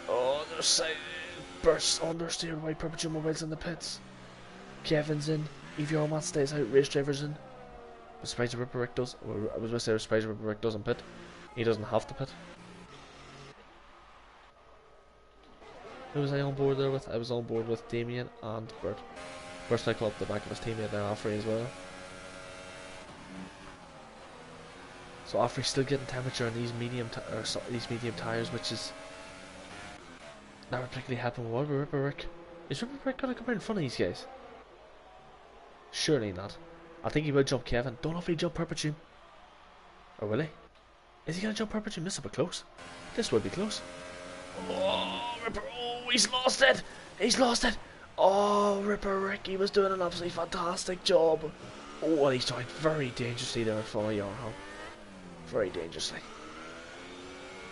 Oh, there's side bursts understeered by Perpetual Mobiles in the pits. Kevin's in. EVR Matt stays out. Race Driver's in. But Spider Ripper Rick does. Well, I was going to say Spider Ripper Rick doesn't pit. He doesn't have to pit. Who was I on board there with? I was on board with Damien and Bert. Bert's now caught up the back of his teammate there, Offrey, as well. So Offrey's still getting temperature on these medium tires, which is not particularly helping. What about Ripper Rick? Is Ripper Rick going to come out in front of these guys? Surely not. I think he will jump Kevin. Don't know if he'll jump Perpetuum. Or will he? Is he going to jump Perpetuum? This will be close. This will be close. Oh, Ripper. Oh, he's lost it. He's lost it. Oh, Ripper Rick. He was doing an absolutely fantastic job. Oh, and he's trying very dangerously there for Yarham. Very dangerously.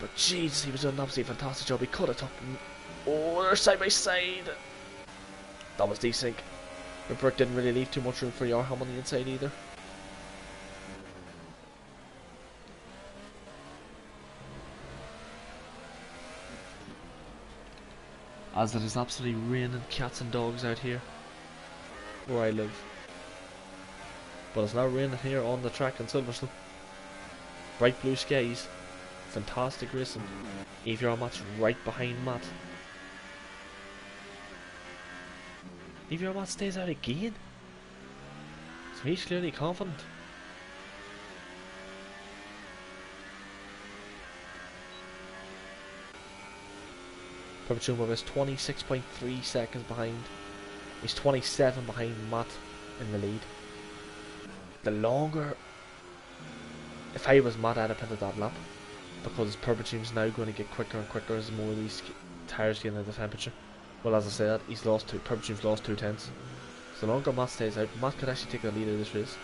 But jeez, he was doing an absolutely fantastic job. He could have took him. Oh, they're side by side. That was desync. Ripper Rick didn't really leave too much room for Yarham on the inside either. As it is absolutely raining cats and dogs out here where I live. But it's not raining here on the track in Silverstone. Bright blue skies, fantastic racing. EVR Matt's right behind Matt. EVR Matt stays out again. So he's clearly confident. Perpetuum is 26.3 seconds behind. He's 27 behind Matt in the lead. The longer... If I was Matt, I'd have pitted that lap. Because Perpetuum's now going to get quicker and quicker as more of these tyres get into the temperature. Well, as I said, Perpetuum's lost 2 tenths. So the longer Matt stays out, Matt could actually take the lead of this race.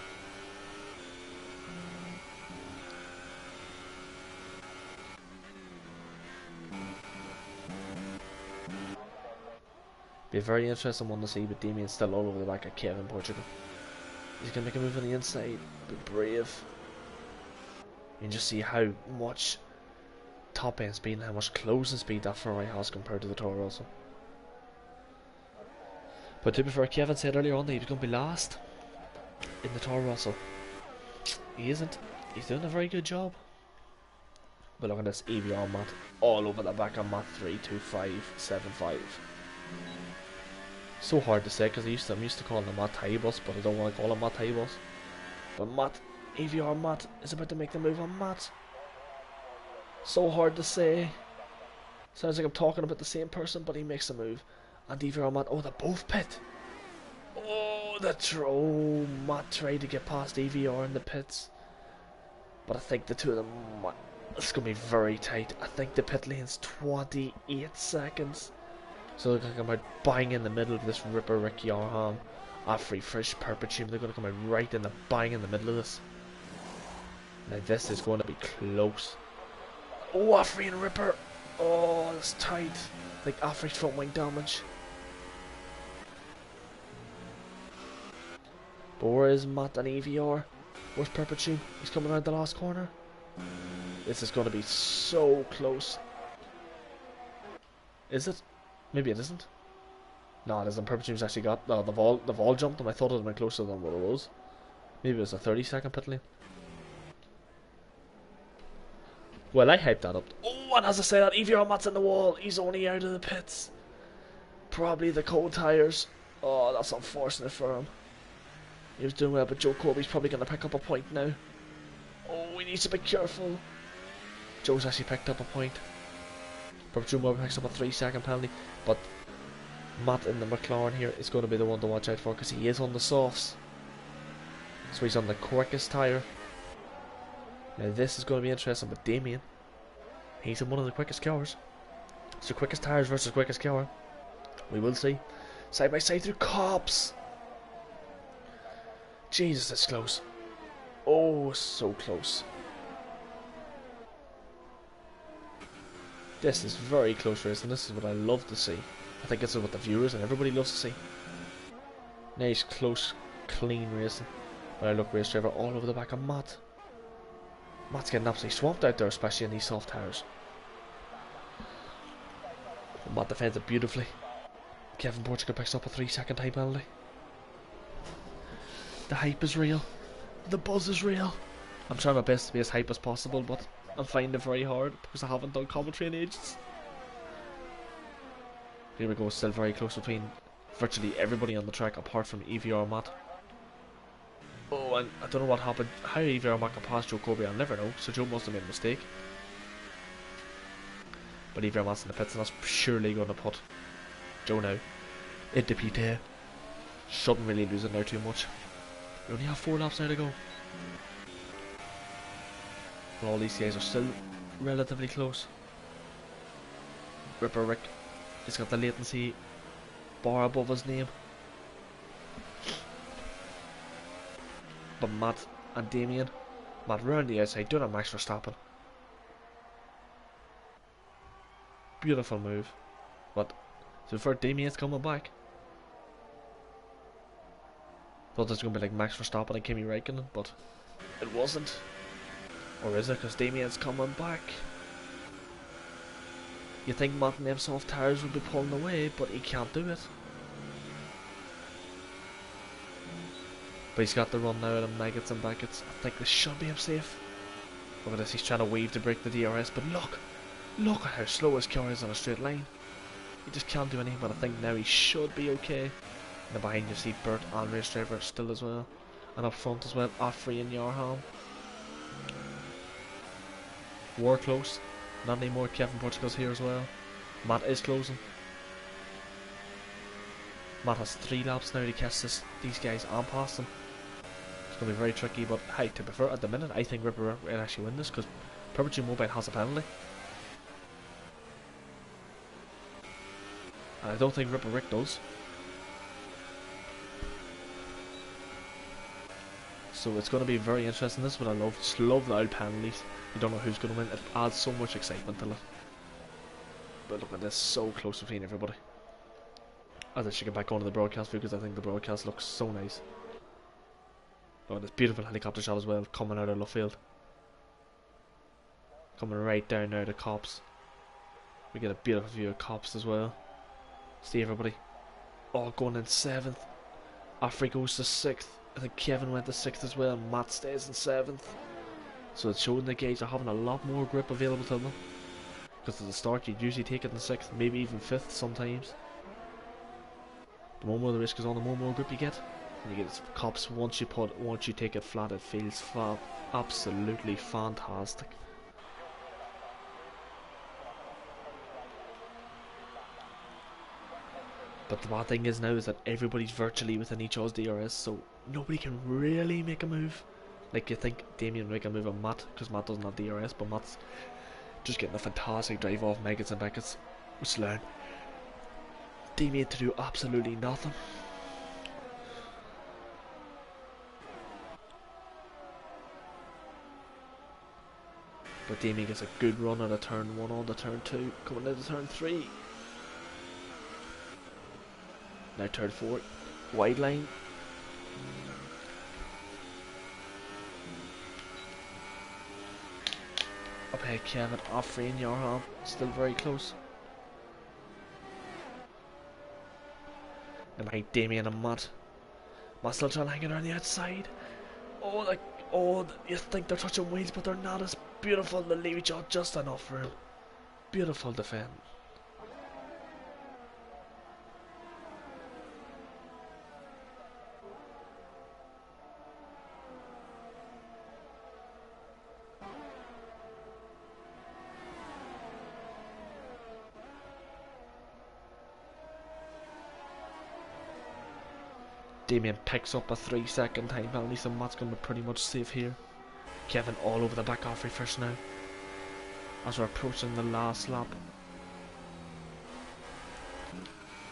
Be a very interesting one to see, but Damien's still all over the back of Kevin Portugal. He's going to make a move on the inside, be brave. You can just see how much top end speed and how much closing speed that Ferrari has compared to the Toro Rosso. But to be fair, Kevin said earlier on that he was going to be last in the Toro Rosso. He isn't. He's doing a very good job. But look at this EVR Matt all over the back of Matt 32575. So hard to say because I'm used to calling him Matt Tybus, but I don't want to call him Matt Tybus. But EVR Matt is about to make the move on Matt. So hard to say. Sounds like I'm talking about the same person, but he makes a move. And EVR Matt, oh, they both pit. Oh, Matt tried to get past EVR in the pits. But I think the two of them, it's going to be very tight. I think the pit lane's 28 seconds. So they're going to come out bang in the middle of this Ripper Rick Yarham. Free Fresh Perpetuum. They're going to come out right in the bang in the middle of this. Now this is going to be close. Oh, Afri and Ripper. Oh, that's tight. Like Afri's front wing damage. But where is Matt and EVR? Where's Perpetuum? He's coming out the last corner. This is going to be so close. Is it? Maybe it isn't. No, it isn't. Perpetuum's actually got the ball jumped him. I thought it would have been closer than what it was. Maybe it was a 30-second pit lane. Well, I hyped that up. Oh, and as I say that, EVR Matt's in the wall. He's only out of the pits. Probably the cold tires. Oh, that's unfortunate for him. He was doing well, but Joe Corby's probably going to pick up a point now. Oh, he needs to be careful. Joe's actually picked up a point. Perpetuum picks up a 3-second penalty, but Matt in the McLaren here is going to be the one to watch out for because he is on the softs. So he's on the quickest tyre. Now this is going to be interesting with Damien. He's in one of the quickest cars. So quickest tyres versus quickest car. We will see. Side by side through cops. Jesus, it's close. Oh, so close. This is very close race, and this is what I love to see. I think this is what the viewers and everybody loves to see. Nice, close, clean racing. But I look race driver all over the back of Matt. Matt's getting absolutely swamped out there, especially in these soft tires. Matt defends it beautifully. Kevin Portugal picks up a 3-second time penalty. The hype is real. The buzz is real. I'm trying my best to be as hype as possible, but I'm finding it very hard because I haven't done commentary in ages. Here we go, still very close between virtually everybody on the track apart from EVR Matt. Oh, and I don't know what happened. How EVR Matt got past Joe Kobe, I'll never know. So Joe must have made a mistake. But EVR Matt's in the pits, and that's surely going to put Joe now into P10. Shouldn't really lose it now too much. We only have 4 laps now to go. But all these guys are still relatively close. Ripper Rick has got the latency bar above his name. But Matt and Damien, Matt round the outside, doing a Max Verstappen. Beautiful move. But so far Damien's coming back. Thought this was going to be like Max Verstappen and Kimi Räikkönen, but it wasn't. Or is it? Because Damien's coming back. You think Matt and them soft tires would be pulling away, but he can't do it. But he's got the run now and Maggots and Baggots. I think this should be him safe. Look at this, he's trying to weave to break the DRS, but look at how slow his car is on a straight line. He just can't do anything, but I think now he should be okay. And behind you see Bert and race driver still as well. And up front as well, Afri and Yarham. War close. Not anymore, Kevin Portugal's here as well. Matt is closing. Matt has 3 laps now to catch these guys and pass them. It's going to be very tricky, but hey, to be fair, at the minute, I think Ripper will actually win this because Perpetuum Mobile has a penalty. And I don't think Ripper Rick does. So it's going to be very interesting. This is what I love. Just love the old penalties. You don't know who's going to win. It adds so much excitement to it. But look at this, so close between everybody. I should get back onto the broadcast view because I think the broadcast looks so nice. Look at this beautiful helicopter shot as well, coming out of left field. Coming right down now to Cops. We get a beautiful view of Cops as well. See everybody. Oh, going in 7th. Afri goes to 6th. I think Kevin went to 6th as well, and Matt stays in 7th. So it's showing the guys are having a lot more grip available to them. Because at the start you'd usually take it in 6th, maybe even 5th sometimes. The more the risk is on, the more grip you get. And you get Cops once you take it flat, it feels absolutely fantastic. But the bad thing is now is that everybody's virtually within each other's DRS, so nobody can really make a move. Like, you think Damien would make a move on Matt because Matt doesn't have DRS, but Matt's just getting a fantastic drive off Meggets and Beckett's, which allowed Damien to do absolutely nothing. But Damien gets a good run out of turn 1 on to turn 2, coming into turn 3. Now turn 4, wide line. Up ahead Kevin, off free in Yorham, still very close. And behind Damien and Matt. Matt's still trying to hang it around the outside. Oh, like, oh, you think they're touching wheels, but they're not. As beautiful. The leave each other just enough for him. Beautiful defend. Damien picks up a 3-second time penalty, so Matt's going to be pretty much safe here. Kevin all over the back off refresh now, as we're approaching the last lap.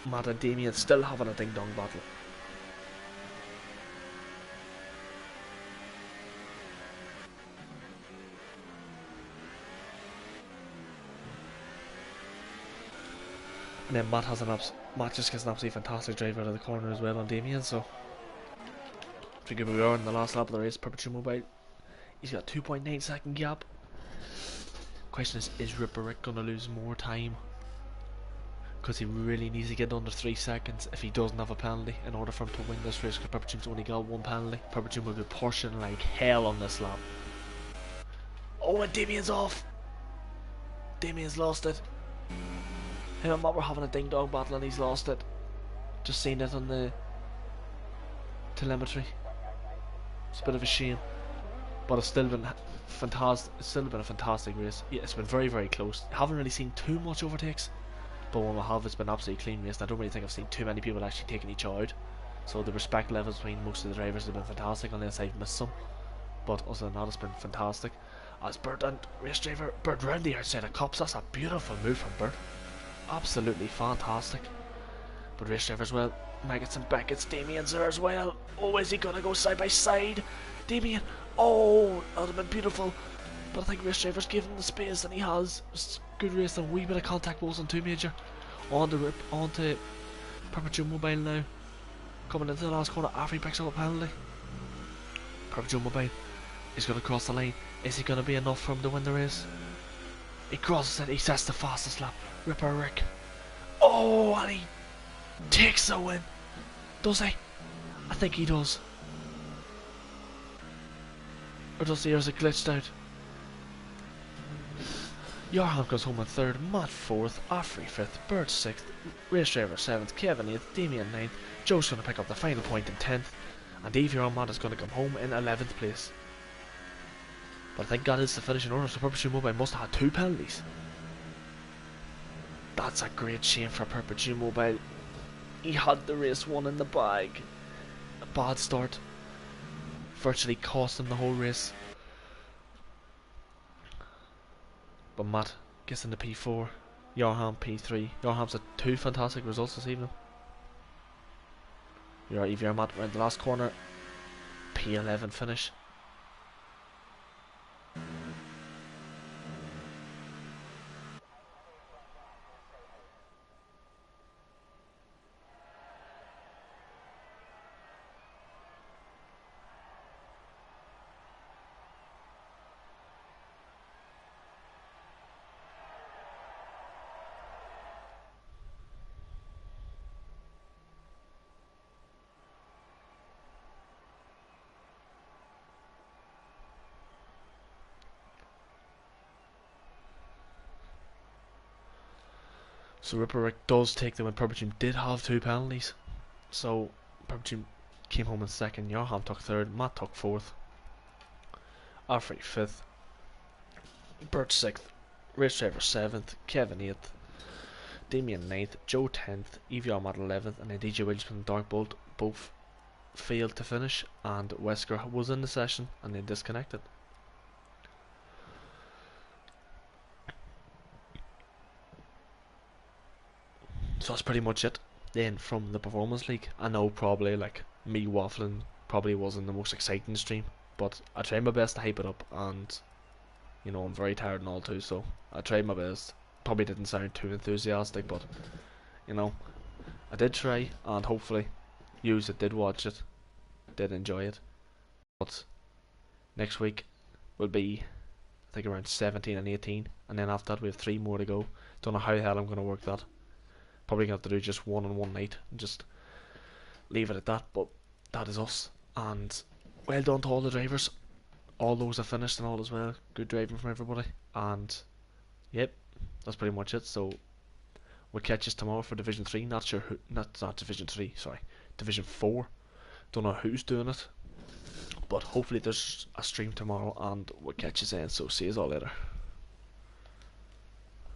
Matt and Damien still having a ding dong battle. And then Matt just gets an absolutely fantastic drive out of the corner as well on Damien, so figure we are in the last lap of the race. Perpetual Mobile, he's got a 2.9 second gap. Question is Ripper Rick going to lose more time? Because he really needs to get under 3 seconds if he doesn't have a penalty in order for him to win this race, because Perpetual's only got 1 penalty. Perpetual will be pushing like hell on this lap. Oh, and Damien's off! Damien's lost it. Him and Matt were having a ding dong battle and he's lost it. Just seen it on the telemetry. It's a bit of a shame, but it's still been fantastic. It's still been a fantastic race. Yeah, it's been very, very close. Haven't really seen too much overtakes, but when we have, it's been absolutely clean race. And I don't really think I've seen too many people actually taking each other out. So the respect levels between most of the drivers have been fantastic, unless I've missed some. But other than that, it's been fantastic. As Bert and race driver Bert round the outside of Cops, that's a beautiful move from Bert. Absolutely fantastic. But race driver as well. Maggots and Beckett's, Damien's there as well. Oh, is he gonna go side by side? Damien, oh, that would have been beautiful. But I think race driver's given the space and he has. It's good race and a wee bit of contact balls on 2 major. On to Perpetual Mobile now. Coming into the last corner after he picks up a penalty. Perpetual Mobile is gonna cross the line. Is he gonna be enough for him to win the race? He crosses it, he sets the fastest lap. Ripper Rick. Oh, and he takes the win. Does he? I think he does. Or does he, or is it glitched out? Yarham goes home in 3rd, Matt 4th, Affrey 5th, Bird 6th, Race Driver 7th, Kevin 8th, Damien 9th, Joe's going to pick up the final point in 10th, and Avion Matt is going to come home in 11th place. But I think that is the finishing order, so Perpetual Mobile must have had 2 penalties. That's a great shame for Perpetual Mobile. He had the race won in the bag. A bad start. Virtually cost him the whole race. But Matt gets into P4. Yarham P3. Yarham's had 2 fantastic results this evening. You're right, Evian Matt around the last corner. P11 finish. So Ripper Rick does take the win. Perpetuum did have 2 penalties. So Perpetuum came home in 2nd. Yarham took 3rd. Matt took 4th. Affrey 5th. Bert 6th. Race Driver 7th. Kevin 8th. Damien 9th. Joe 10th. Evian Matt 11th. And then DJ Williams and Dark Bolt both failed to finish, and Wesker was in the session and they disconnected. So that's pretty much it. Then from the Performance League, I know probably like me waffling probably wasn't the most exciting stream, but I tried my best to hype it up, and I'm very tired and all too, so I tried my best. Probably didn't sound too enthusiastic, but you know, I did try, and hopefully, you that did watch it did enjoy it. But next week will be, I think, around 17 and 18, and then after that we have 3 more to go. Don't know how the hell I'm gonna work that. Probably gonna have to do just one on one night and just leave it at that. But that is us, and well done to all the drivers, all those that finished and all as well. Good driving from everybody, and yep, that's pretty much it. So we'll catch us tomorrow for Division 3. Not sure who, not Division 3, sorry, Division 4. Don't know who's doing it, but hopefully there's a stream tomorrow, and we'll catch you then. So see you all later.